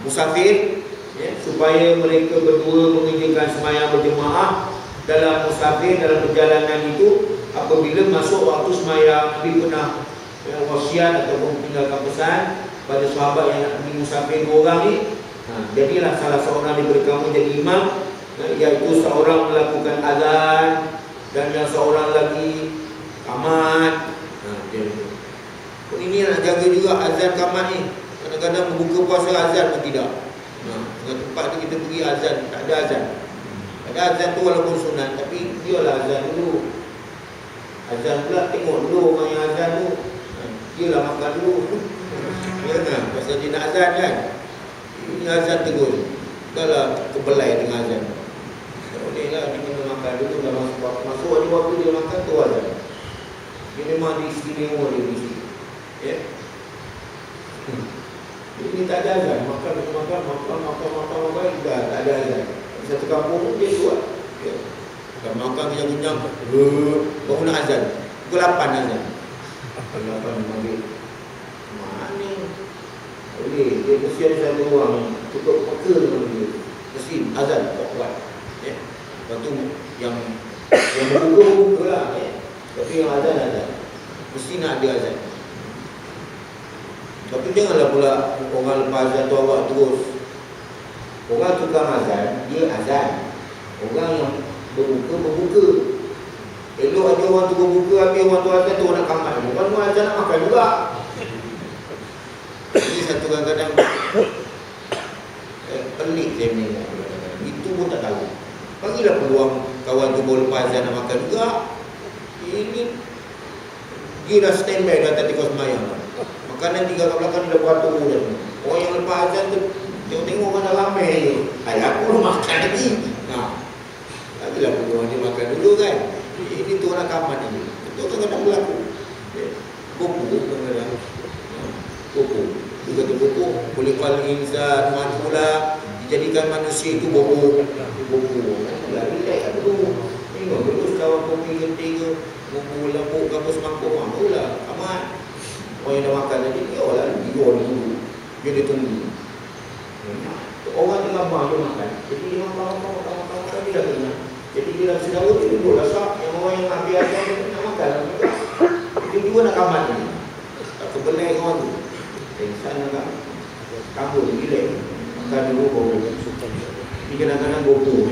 musafir, ya, supaya mereka berdua mengerjakan sembahyang berjemaah dalam musafir, dalam perjalanan itu. Apabila masuk waktu sembahyang, Nabi pernah wasiat ataupun tinggalkan pesan pada sahabat yang nak pergi musafir 2 orang ni, jadilah salah seorang daripada kamu jadi imam, iaitu seorang melakukan azan dan yang seorang lagi qamat. Ini nak jaga juga azan qamat ni. Kadang-kadang membuka puasa azan pun tidak. Dengan tempat tu kita pergi azan, tak ada azan. Ada azan tu walaupun sunat, tapi biarlah azan dulu. Azan pula tengok dulu orang yang azan tu, dialah makan dulu. Ya kan? Pasal dia nak azan kan. Ini azan terus. Dahlah kebelai dengan azan. Tak boleh lah, dia kena makan dulu. Dah masuk ada waktu dia makan tu azan. Dia memang diistimewa dia mesti. Ya. Ini tak ada azan, makan, dah tak ada azan. Satu kampung dia buat. Ya. Kalau makan kenyang-kenyang, baru nak azan. Pukul 8 azan. Pukul 8 maghrib. Mana? Boleh, dia mesti ada satu orang tutup peka dengan dia. Mesti azan, tak kuat. Ya. Lepas tu yang berbuka lah. Ya. Tapi yang azan. Mesti nak ada azan. Tapi janganlah pula orang lepas azan tu awak terus. Orang tukang azan, dia azan. Orang yang berbuka. Elok ada orang tu berbuka, habis orang tu azan tu nak kamat. Orang tu azan nak makan juga. Ini satu kadang-kadang pelik saya ni. Itu pun tak tahu. Bagilah peluang kawan tu baru lepas azan nak makan juga. Ini dia dah standby dah tadi kau sembahyang. Makanan tinggal kat belakang dah beratur dah. Orang yang lepas azan tu tengok orang dah ramai je. Aku belum makan lagi. Lagilah peluang dia makan dulu kan. Ini tu orang kamat ni. Itu kadang-kadang berlaku. Buku kadang-kadang. Buku. Dia kata buku boleh kal insan manfula, dijadikan manusia itu buku. Lagi tak dulu. Tengok dulu kawan kopi ketiga, buku lembut apa semangkuk barulah amat. Orang yang dah makan tadi dia lah dia dulu. Dia tunggu. Orang tengah gambar dia makan. Jadi dia makan dia dah kenyang. Jadi dia dah sedara dia duduk lah sak. Yang orang yang ambil azan dia nak makan. Dia juga nak kamat ni. Tak kebelai orang tu. Insan agak kabur gila. Makan dulu baru. Ini kadang-kadang bodoh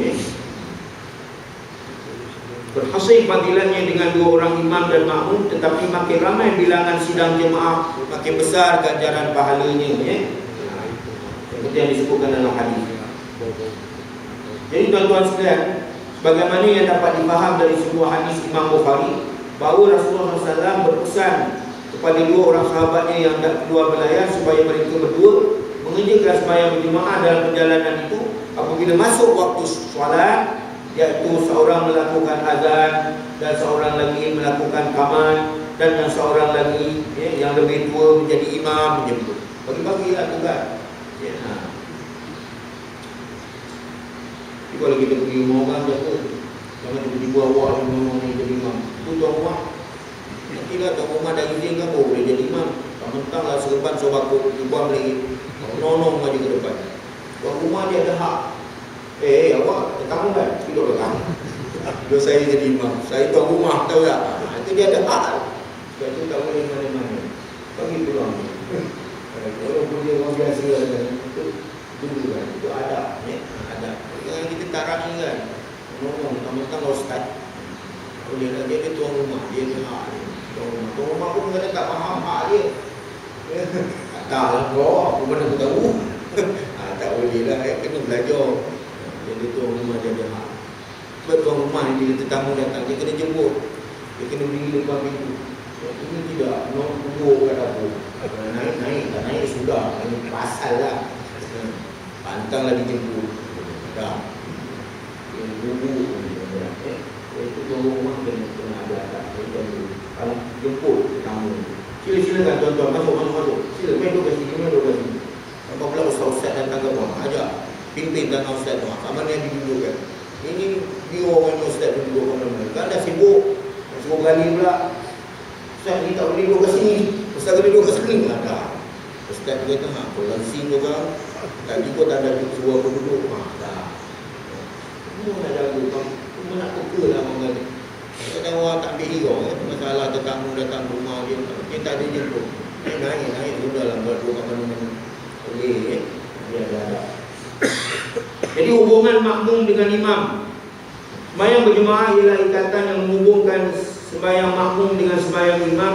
Berhasil fadilatnya dengan 2 orang imam dan makmum, tetapi makin ramai bilangan sidang jemaah, makin besar ganjaran pahalanya. Seperti yang disebutkan dalam hadis. Jadi tuan-tuan sekalian, bagaimana yang dapat dipaham dari sebuah hadis Imam Bukhari, bahawa Rasulullah SAW berpesan kepada 2 orang sahabatnya yang hendak keluar berlayar supaya mereka berdua mengerjakan sembahyang berjemaah dalam perjalanan itu apabila masuk waktu solat, iaitu seorang melakukan azan dan seorang lagi melakukan kaman, dan yang seorang lagi yang lebih tua menjadi imam menjemput. Bagi-bagilah tugas. Jadi kalau kita pergi rumah orang, jangan tiba-tiba awak yang jadi imam. Itu tuan rumah. Nantilah tuan rumah dah izin kamu boleh jadi imam. Mentang-mentanglah serban sobakut, dibuang lagi. Nonong maju ke depan. Tuan rumah dia ada hak. Awak tetamu kan? Tidak tetamu. Bila saya jadi imam, saya tuan rumah, tahu tak? Itu dia ada hak. Sebab itu tak boleh mana-mana. Bagi pulang. Walaupun dia orang biasa kan, itu dulu kan, itu adab. Adab. Yang kita tarang ni kan, ngomong, mentang-mentang ustaz. Dia ada tuan rumah, dia ada hak dia. Tuan rumah pun kadang tak faham hak dia. Tak lah kau, aku mana aku tahu. Tak boleh lah, kena belajar. Jadi tuan rumah dia ada hak. Sebab tuan rumah ni bila tetamu datang, dia kena jemput. Dia kena beri depan pintu. Ini tidak, nak duduk kat dapur. Naik sudah. Ini pasal lah. Pantanglah dijemput. Dah. Dia bubuk. Itu tuan rumah kena ada atas. Kalau jemput tetamu. Silakan tuan-tuan, masuk. Sila, main duduk kat sini. Apabila ustaz-ustaz datang ke rumah, ajak. Pimpin dan ustaz tu. Sama ni yang didudukkan. Ini dia orang yang ustaz duduk kat mana. Kan dah sibuk. Sibuk berani pula. Ustaz ni tak boleh duduk kat sini. Ustaz kena duduk kat sini. Dah. Ustaz tu kata, kalau sini orang, tak juga tak ada suruh aku duduk. Dah. Semua nak jaga. Semua nak peka lah orang kata. Kadang orang tak ambil hero. Masalah tetamu datang rumah dia. Dia tak ada jemput. Naik. Sudah lah buat dua kat mana-mana. Boleh. Dia ada. Jadi hubungan makmum dengan imam. Sembahyang berjemaah ialah ikatan yang menghubungkan sembahyang makmum dengan sembahyang imam.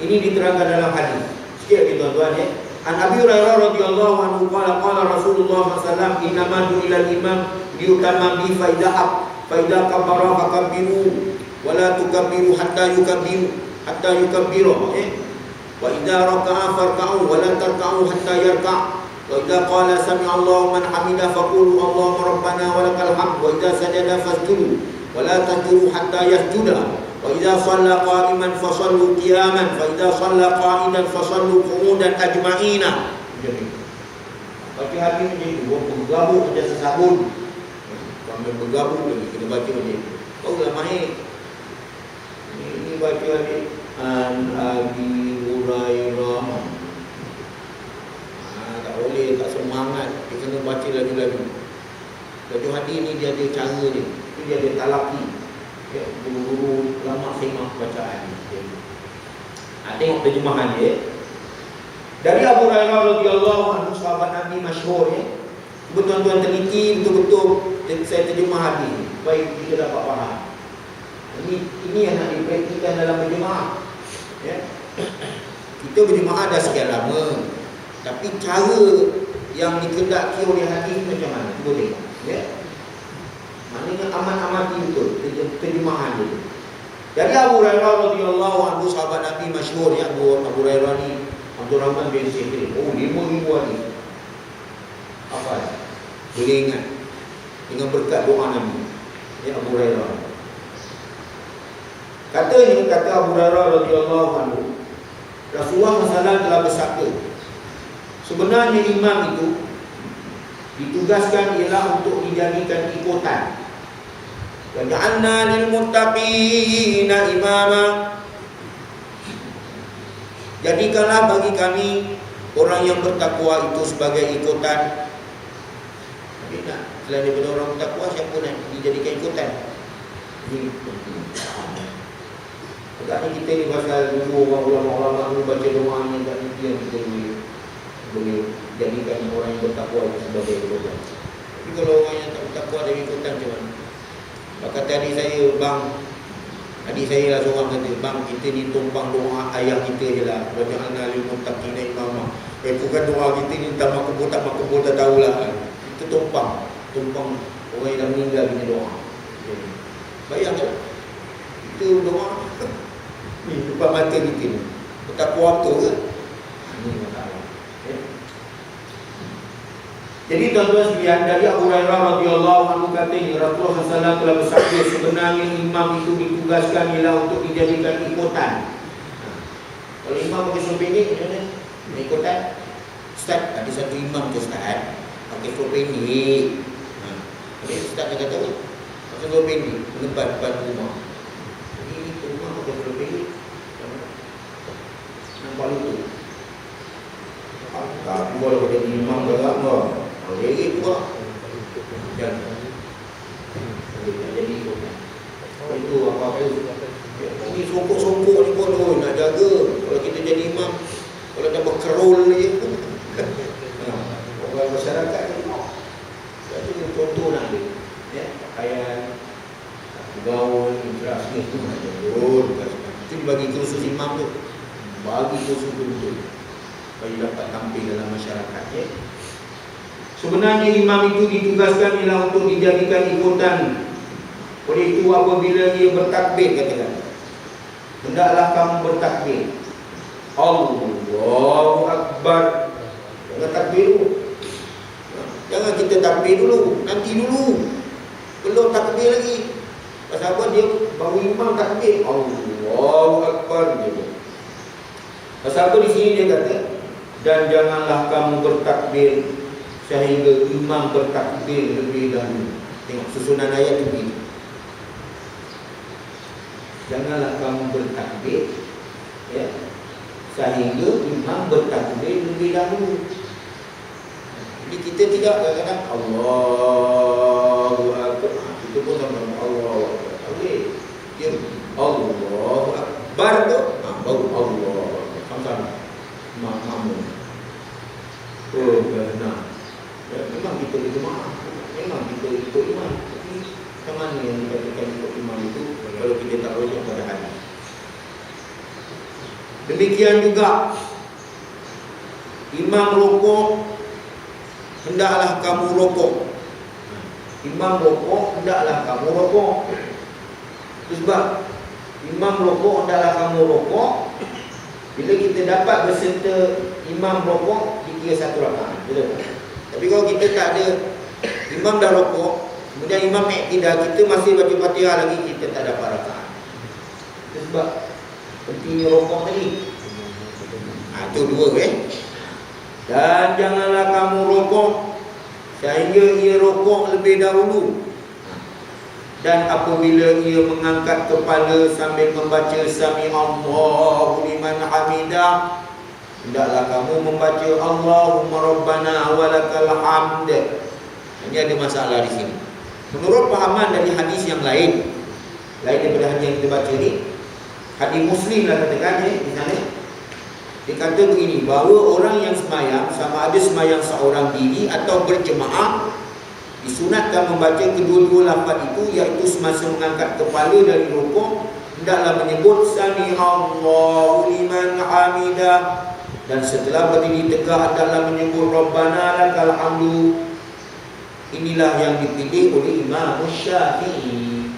Ini diterangkan dalam hadis. Sikit lagi tuan-tuan ya. An Abi Hurairah radhiyallahu anhu qala Rasulullah sallallahu alaihi wasallam innama ju'ila al-imam liyutamma bi fa idza kabbara fakabbiru wa la tukabbiru hatta yukabbiru wa idza raka'a farka'u wa la tarka'u hatta yarka'. Wa idza qala sami'a Allahu man hamidah faqulu Allahumma rabbana wa lakal hamd. Wa idza sajada fasjudu wa la tasjudu hatta yasjuda. Wa idza shalla qa'iman fasallu qiyaman. Fa idza shalla qa'idan fasallu qu'udan ajma'ina. Jadi baca hadis menjadi dua bergabung menjadi sesabun. Sambil bergabung lagi kena baca ni. Barulah mahir. Ini baca hadis An Abi Hurairah. Boleh tak semangat, dia kena baca lagi-lagi. Baca hadis ni dia ada cara dia. Dia ada talaki. Guru-guru lama semak bacaan ni. Tengok terjemahan dia. Dari Abu Hurairah radhiyallahu anhu, sahabat Nabi masyhur ya. Tuan-tuan teliti betul-betul saya terjemah hadis. Baik kita dapat faham. Ini yang nak dipraktikkan dalam berjemaah. Ya. Kita berjemaah dah sekian lama. Tapi cara yang dikendaki oleh hadis macam mana? Boleh. Ya. Maknanya amat-amati betul terjemahan dia. Dari Abu Hurairah radhiyallahu anhu, sahabat Nabi masyhur ya, Abu Hurairah ni Abdul Rahman bin Sihri. 5,000 hadis. Apa? Boleh ingat dengan berkat doa Nabi. Ya, Abu Hurairah. Kata Abu Hurairah radhiyallahu anhu, Rasulullah SAW telah bersabda, sebenarnya imam itu ditugaskan ialah untuk dijadikan ikutan. Wa ja'alna lil muttaqina imama. Jadikanlah bagi kami orang yang bertakwa itu sebagai ikutan. Tapi nak selain daripada orang bertakwa, siapa nak dijadikan ikutan? Agaknya kita ni pasal dulu orang ulama-ulama ni baca doa ni, tak mesti yang kita boleh jadikan orang yang bertakwa itu sebagai ikutan. Tapi kalau orang yang tak bertakwa dari ikutan macam mana? Kata adik saya lah seorang kata, bang, kita ni tumpang doa ayah kita je lah. Waja'alna lil muttaqina imama. Bukan doa kita ni tak makbul tak tahulah. Kita tumpang orang yang dah meninggal punya doa. Bayangkan kita doa ni depan mata kita ni. Bertakwa betul ke? Ini masalah. Jadi tuan-tuan sekalian, dari Abu Hurairah radhiyallahu anhu katanya Rasulullah SAW telah bersabda, sebenarnya imam itu ditugaskan ialah untuk dijadikan ikutan. Kalau imam pakai seluar pendek, macam mana? Ikutan. Ustaz, ada satu imam tu Ustaz, pakai seluar pendek. Ustaz dah kata apa? Pakai seluar pendek, menebat depan rumah. Jadi rumah pakai seluar pendek. Nampak itu. Tapi kalau jadi imam gerak kau. Jadi juga jangan jadi itu apa itu ini songkok-songkok ni pun nak jaga. Kalau kita jadi imam, kalau dah berkerul je orang masyarakat ni jadi contoh nak dia ya, pakaian gaun interaksi tu macam tu bagi kursus imam tu, bagi kursus betul supaya dapat tampil dalam masyarakat ya. Sebenarnya imam itu ditugaskan ialah untuk dijadikan ikutan. Oleh itu apabila ia bertakbir, katakan, hendaklah kamu bertakbir. Allahu Akbar. Jangan takbir dulu. Jangan kita takbir dulu, nanti dulu. Belum takbir lagi. Pasal apa dia baru imam takbir? Allahu Akbar gitu. Pasal apa di sini dia kata, dan janganlah kamu bertakbir sehingga imam bertakbir lebih dahulu. Tengok susunan ayat ini. Janganlah kamu bertakbir ya, sehingga imam bertakbir lebih dahulu. Jadi kita tidak kadang-kadang Allahu Akbar, kita pun sama Allahu Akbar. Okey. Dia Allahu Akbar tu, baru Allah. Sama-sama. Makmum. Oh, benar. Ya, memang kita berjemaah, memang kita ikut imam. Tapi macam mana yang dikatakan ikut imam itu kalau kita tak rujuk pada hadis? Demikian juga imam rukuk, hendaklah kamu rukuk. Imam rukuk, hendaklah kamu rukuk. Sebab imam rukuk, hendaklah kamu rukuk. Bila kita dapat berserta imam rukuk, dikira satu rakaat. Betul tak? Tapi kalau kita tak ada, imam dah rokok, kemudian imam iktidah, kita masih baca Fatihah lagi, kita tak dapat rakaat. Itu sebab pentingnya rokok tadi. Itu dua Dan janganlah kamu rokok sehingga ia rokok lebih dahulu. Dan apabila ia mengangkat kepala sambil membaca Sami Allahu liman hamidah, hendaklah kamu membaca Allahumma rabbana walakal hamd. Ini ada masalah di sini. Menurut pahaman dari hadis yang lain daripada hadis yang kita baca ni, hadis Muslim lah katakan di sana. Dia kata begini, bahawa orang yang semayang, sama ada semayang seorang diri atau berjemaah, disunatkan membaca kedua-dua lafaz itu, iaitu semasa mengangkat kepala dari rukuk, hendaklah menyebut Sami Allahu liman hamidah. Dan setelah berdiri tegak adalah menyebut Rabbana lakal hamdu. Inilah yang dipilih oleh Imam Syafi'i.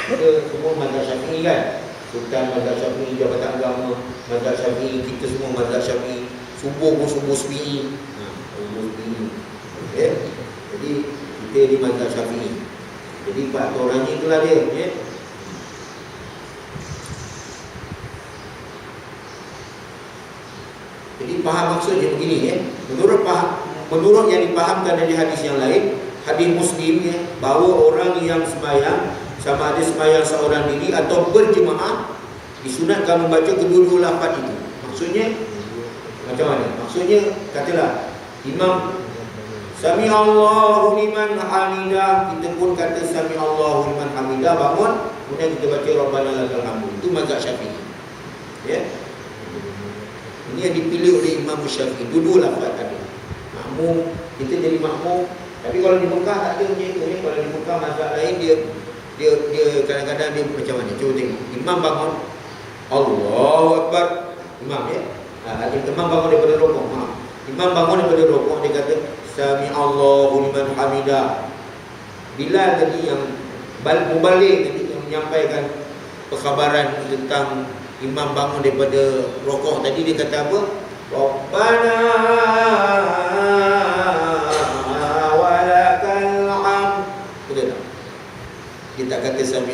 Kita semua mazhab Syafi'i kan? Sultan mazhab Syafi'i, Jabatan Agama mazhab Syafi'i, kita semua mazhab Syafi'i. Subuh pun subuh Syafi'i. Subuh Syafi'i. Okay? Jadi kita di mazhab Syafi'i. Jadi peraturannya itulah dia. Okay? Jadi faham maksudnya begini ya. Menurut yang dipahamkan dari hadis yang lain, hadis Muslim ya, bahawa orang yang sembahyang, sama ada sembahyang seorang diri atau berjemaah, disunatkan membaca kedua-dua lafaz itu. Maksudnya macam mana? Maksudnya katalah imam Sami Allahu liman hamidah, kita pun kata Sami Allahu liman hamidah, bangun, kemudian kita baca Rabbana lakal hamdu. Itu mazhab Syafi'i. Ya. Ini yang dipilih oleh Imam Syafi'i. Dua lafaz tadi. Makmum, kita jadi makmum. Tapi kalau di Mekah tak ada macam itu ya. Kalau di Mekah mazhab lain dia kadang-kadang dia macam mana? Cuba tengok. Imam bangun, Allahu Akbar. Imam ya. Imam bangun daripada rukuk. Imam bangun daripada rukuk, dia kata Sami Allahu liman hamidah. Bilal tadi yang mubalik tadi yang menyampaikan perkhabaran tentang imam bangun daripada rokok tadi, dia kata apa? Rabbana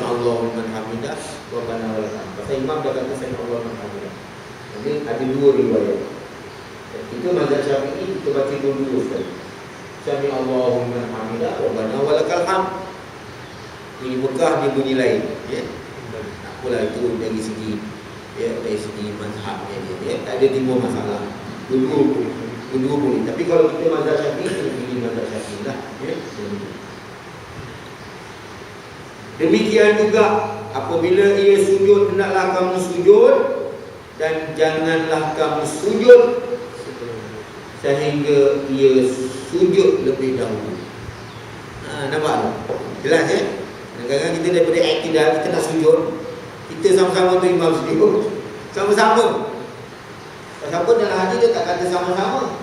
Allahu liman hamidah, Rabbana walakal hamd. Pasal imam dah kata sami Allahu liman hamidah. Jadi ada dua riwayat. Kita mazhab Syafi'i kita baca dulu sekali. Sami Allahu liman hamidah, Rabbana walakal hamd. Ini Mekah dia bunyi lain, ya. Tak apalah itu dari segi dari segi mazhabnya dia, tak ada timbul masalah. Dua boleh. Tapi kalau kita mazhab Syafi'i, kita pilih mazhab Syafi'i lah, ya. Demikian juga apabila ia sujud, hendaklah kamu sujud dan janganlah kamu sujud sehingga ia sujud lebih dahulu. Nampak tak? Jelas ya? Kadang-kadang kita daripada iktidal, kita nak sujud, kita sama-sama tu imam sujud, sama-sama. Siapa dalam hadis dia tak kata sama-sama.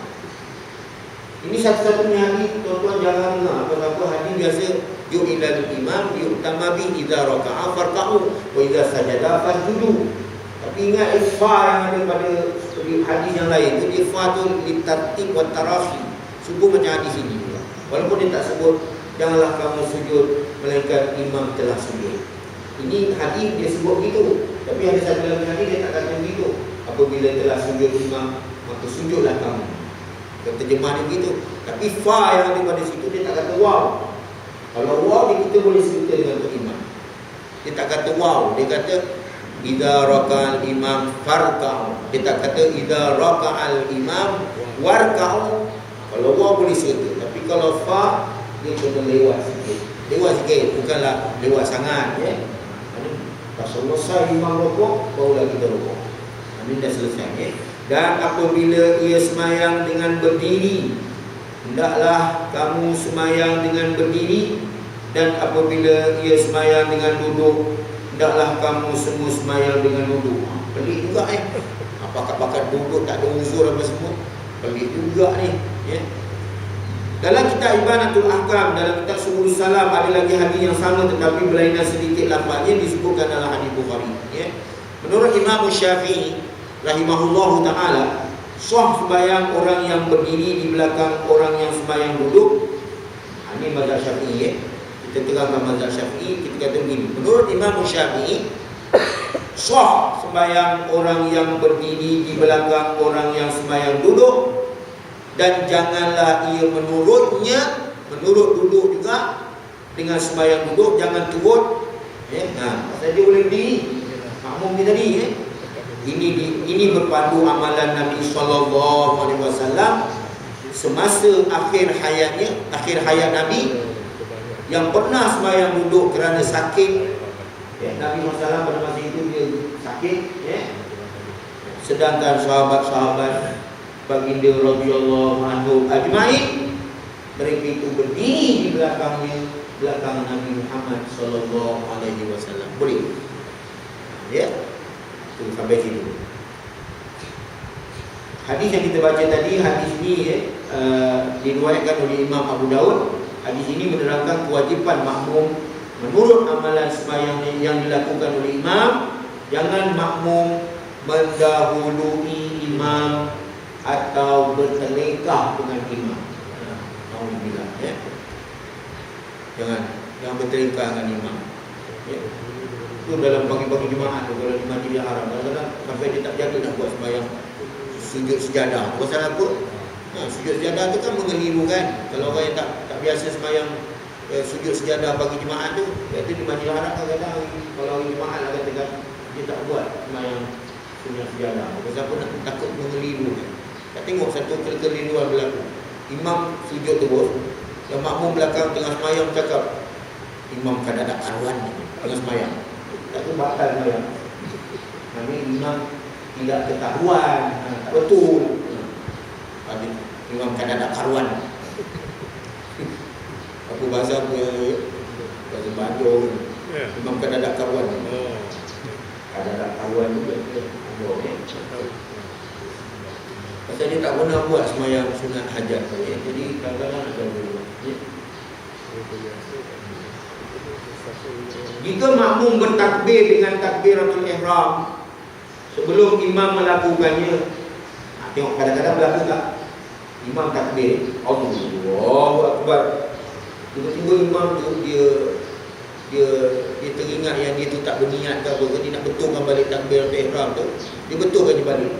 Ini satu-satunya hadis tuan-tuan jangan dengar. Apa-apa hadis biasa yu'ilal imam yu'tama bi idza raka'a farka'u wa idza sajada fasjudu. Tapi ingat ifa yang ada pada hadis yang lain tu, ifa tu litartib wa tarafi. Sebut macam hadis ini juga. Walaupun dia tak sebut janganlah kamu sujud melainkan imam telah sujud. Ini hadis dia sebut begitu. Tapi ada satu lagi hadis dia tak kata begitu. Apabila telah sujud imam, maka sujudlah kamu. Terjemah dia begitu. Tapi fa yang ada pada situ dia tak kata waw. Kalau waw kita boleh serta dengan imam. Dia tak kata waw, dia kata idza raka'al imam farka'u. Dia tak kata idza raka'al imam warka'u. Kalau waw boleh serta. Tapi kalau fa dia kena lewat sikit. Lewat sikit, bukanlah lewat sangat, ya. Pas selesai imam rukuk, barulah kita rukuk. Ini dah selesai, ya. Dan apabila ia semayang dengan berdiri, hendaklah kamu semayang dengan berdiri. Dan apabila ia semayang dengan duduk, hendaklah kamu semua semayang dengan duduk. Pelik juga, pakat-pakat duduk tak ada uzur apa semua. Pelik juga ni, ya. Dalam kitab Ibanatul Ahkam, dalam kitab Subulus Salam, ada lagi hadis yang sama tetapi berlainan sedikit lafaznya, disebutkan dalam hadis Bukhari, ya. Menurut Imam Syafi'i rahimahullahu ta'ala, sah sembahyang orang yang berdiri di belakang orang yang sembahyang duduk. Ini mazhab Syafi'i, ya. Kita terangkan mazhab Syafi'i, kita kata begini. Menurut Imam Syafi'i, sah sembahyang orang yang berdiri di belakang orang yang sembahyang duduk. Dan janganlah ia menurut duduk juga dengan sembahyang duduk, jangan turut, ya. Pasal dia boleh berdiri, makmum dia tadi, ya. Ini berpandu amalan Nabi SAW semasa akhir hayat Nabi, yang pernah sembahyang duduk kerana sakit, ya. Nabi SAW pada masa itu dia sakit, ya. Sedangkan sahabat-sahabat baginda radhiyallahu anhu ajma'in, mereka itu berdiri di belakang Nabi Muhammad sallallahu alaihi wasallam. Boleh? Ya. Itu sampai situ. Hadis yang kita baca tadi, hadis ini diriwayatkan oleh Imam Abu Daud. Hadis ini menerangkan kewajipan makmum menurut amalan sembahyang yang dilakukan oleh imam. Jangan makmum mendahului imam atau bertelingkah dengan imam. Alhamdulillah, ya. Jangan bertelingkah dengan imam, ya. Itu dalam pagi-pagi Jumaat, kalau di Masjidil Haram, kadang-kadang sampai dia tak jaga nak buat sembahyang sujud sejadah. Pasal apa? Sujud sejadah tu kan mengeliru, kan. Kalau orang yang tak biasa sembahyang sujud sejadah pagi Jumaat tu, iaitu di Masjidil Haram kadang-kadang kalau hari Jumaat lah katakan dia tak buat sembahyang sujud sejadah. Pasal apa? Nak takut mengeliru, kan. Tak tengok satu kekeliruan berlaku. Imam sujud terus, yang makmum belakang tengah sembahyang cakap, imam kan ada karuan tengah sembahyang. Tak tu batal sembahyang. Ini imam tidak ketahuan, tak betul. Imam kan ada karuan. Apa bahasa bahasa Bandung. Imam kan ada karuan. Kan ada karuan juga. Pasal dia tak pernah buat sembahyang sunat hajat, ya. Jadi kadang-kadang ada berubah, ya. Jika makmum bertakbir dengan takbiratul ihram sebelum imam melakukannya, tengok kadang-kadang berlaku tak? Imam takbir, Allahu Akbar, tiba-tiba imam tu dia dia teringat yang dia tu tak berniat ke apa ke, dia nak betulkan balik takbir ihram tu, dia betulkan je balik.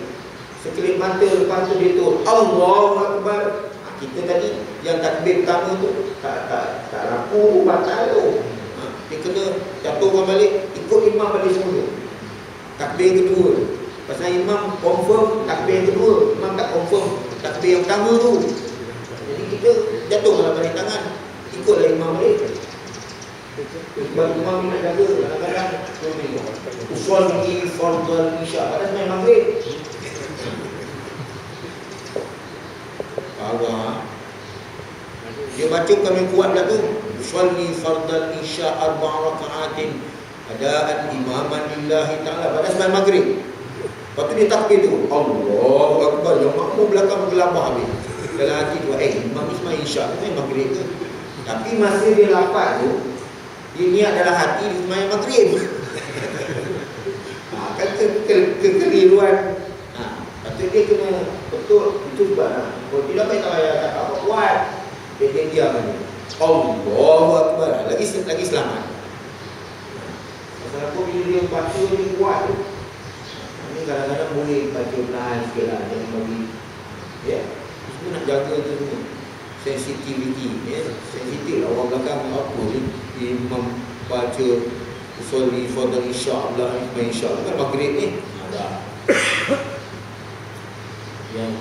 Sekelip mata lepas tu dia tu Allahu Akbar. Kita tadi yang takbir pertama tu tak rapu batal tu. Dia kena jatuhkan balik, ikut imam balik semula. Takbir kedua, pasal imam confirm takbir kedua, imam tak confirm takbir yang pertama tu. Jadi kita jatuhkan balik tangan, ikutlah imam balik. Sebab imam ni nak jaga, kadang-kadang usolli fardal isya, pada sembahyang maghrib. Faham? Dia baca kami kuat dah tu. Usolli fardal isya 4 rakaatin adaan imaman lillahi ta'ala, pada sembahyang maghrib. Lepas tu dia takbir tu Allahu Akbar, yang makmum belakang gelabah habis. Dalam hati tu, imam ni sembahyang isya ke maghrib ke? Tapi masa dia lafaz tu, dia niat dalam hati dia sembahyang maghrib. Kan kekeliruan. Patut dia kena betul itu sebab kalau tidak baik tak payah cakap apa kuat. Dia diam aja. Allahu Akbar. Lagi selamat. Pasal aku bila dia baca dia kuat tu. Ini kadang-kadang boleh baca perlahan sikit lah, jangan bagi. Ya. Semua nak jaga tu semua. Sensitivity, ya. Sensitif lah orang belakang apa ni. Imam baca usolli fardal isya Allah insya Allah kan maghrib ni. Ada.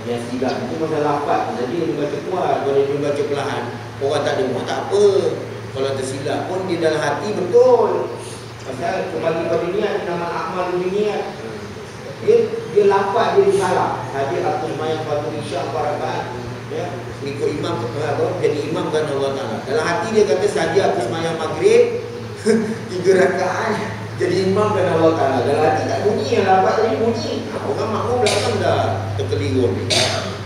Yang silap itu pasal lafaz. Jadi dia baca kuat, kalau dia baca perlahan, orang tak dengar tak apa. Kalau tersilap pun dia dalam hati betul. Pasal kembali pada niat, nama amal niat. Dia lafaz dia salah. Tadi aku sembahyang fardhu isya 4 rakaat. Ya, ikut imam apa? Jadi imam kan Allah Taala. Dalam hati dia kata saja aku sembahyang maghrib 3 rakaat. Jadi imam dan Allah Ta'ala. Dalam hati tak bunyi yang lafaz tadi bunyi. Orang makmum belakang dah terkeliru.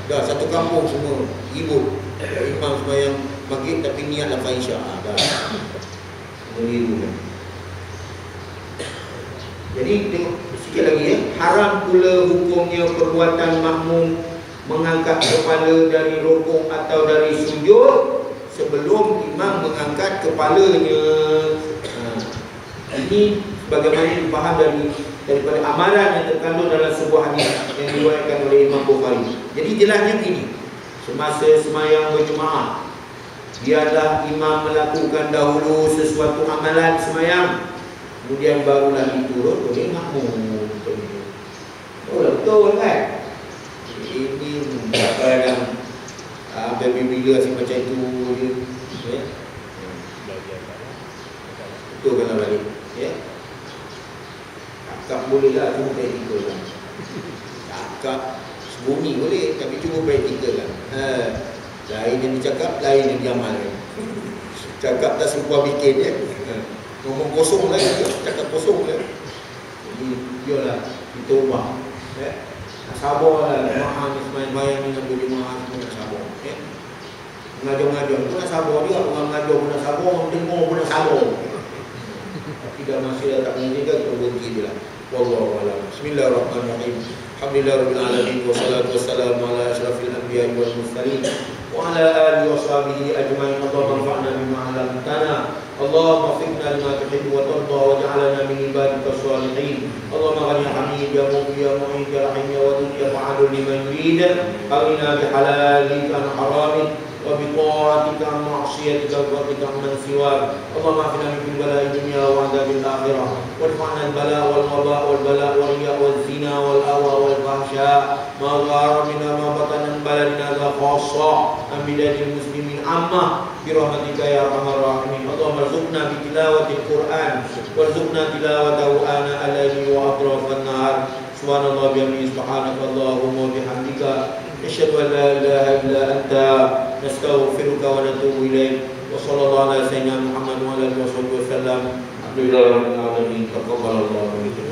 Dah satu kampung semua ribut. Imam sembahyang maghrib tapi niat lafaz isya. Dah keliru. Jadi tengok sikit lagi ya. Haram pula hukumnya perbuatan makmum mengangkat kepala dari rukuk atau dari sujud sebelum imam mengangkat kepalanya. Ini bagaimana dipaham daripada amalan yang terkandung dalam sebuah hadis yang diriwayatkan oleh Imam Bukhari. Jadi jelasnya begini, semasa sembahyang berjemaah, biarlah imam melakukan dahulu sesuatu amalan sembahyang, kemudian barulah diturut oleh makmum. Oh, betul kan? Ini apa yang bila si macam itu dia, ya? Betul kan balik, ya? Cakap boleh lah, cuma praktikal kan. Cakap sebunyi boleh, tapi cuma praktikal kan. Lain yang dicakap, lain yang diamalkan. Cakap tak serupa bikin ya. Ngomong kosong lah, cakap kosong lah. Jadi biarlah kita ubah, ya? Sabarlah, jemaah ni sembahyang ni nak berjemaah semua nak sabar, ya? Mengajar-mengajar pun nak sabar dia, orang mengajar pun nak sabar, orang dengar pun nak sabar. Tapi dah masih tak menginginkan, kita berhenti je lah. Wallahu a'lam. Bismillahirrahmanirrahim. Alhamdulillahirabbil alamin wassalatu wassalamu ala asyrafil anbiya'i wal mursalin wa ala alihi washabihi ajma'in. Allahumma anfa'na bima 'allamtana. Allahumma waffiqna lima tuhibbu wa tarda waj'alna min ibadika shalihin. Allahumma ghani hamid ya mughni ya mu'in ya rahim ya wadud ya fa'alun liman yurid. Aghnina bihalalika an haramik wa bi ta'atika an ma'siyatika wa bi man siwak. Allahumma afina min kulli bala'i dunya wa 'adzabil akhirah. Warfa'na al-bala' wal waba' wal bala' wal riya' wal zina wal awa wal fahsya ma dhahara minna ma batana min baladina khassa am biladil muslimin amma bi rahmatika ya arhamar rahimin. Allahumma warzuqna bi tilawatil Quran warzuqna tilawatahu ana al-layli wa atrafan nahar. Subhanallah bihamdihi subhanaka Allahumma bihamdika asyhadu an la ilaha illa anta nastaghfiruka wa natubu ilaik. Wa sallallahu ala sayyidina Muhammad wa ala alihi wasallam. Alhamdulillahirabbil alamin. Taqabbalallahu minna.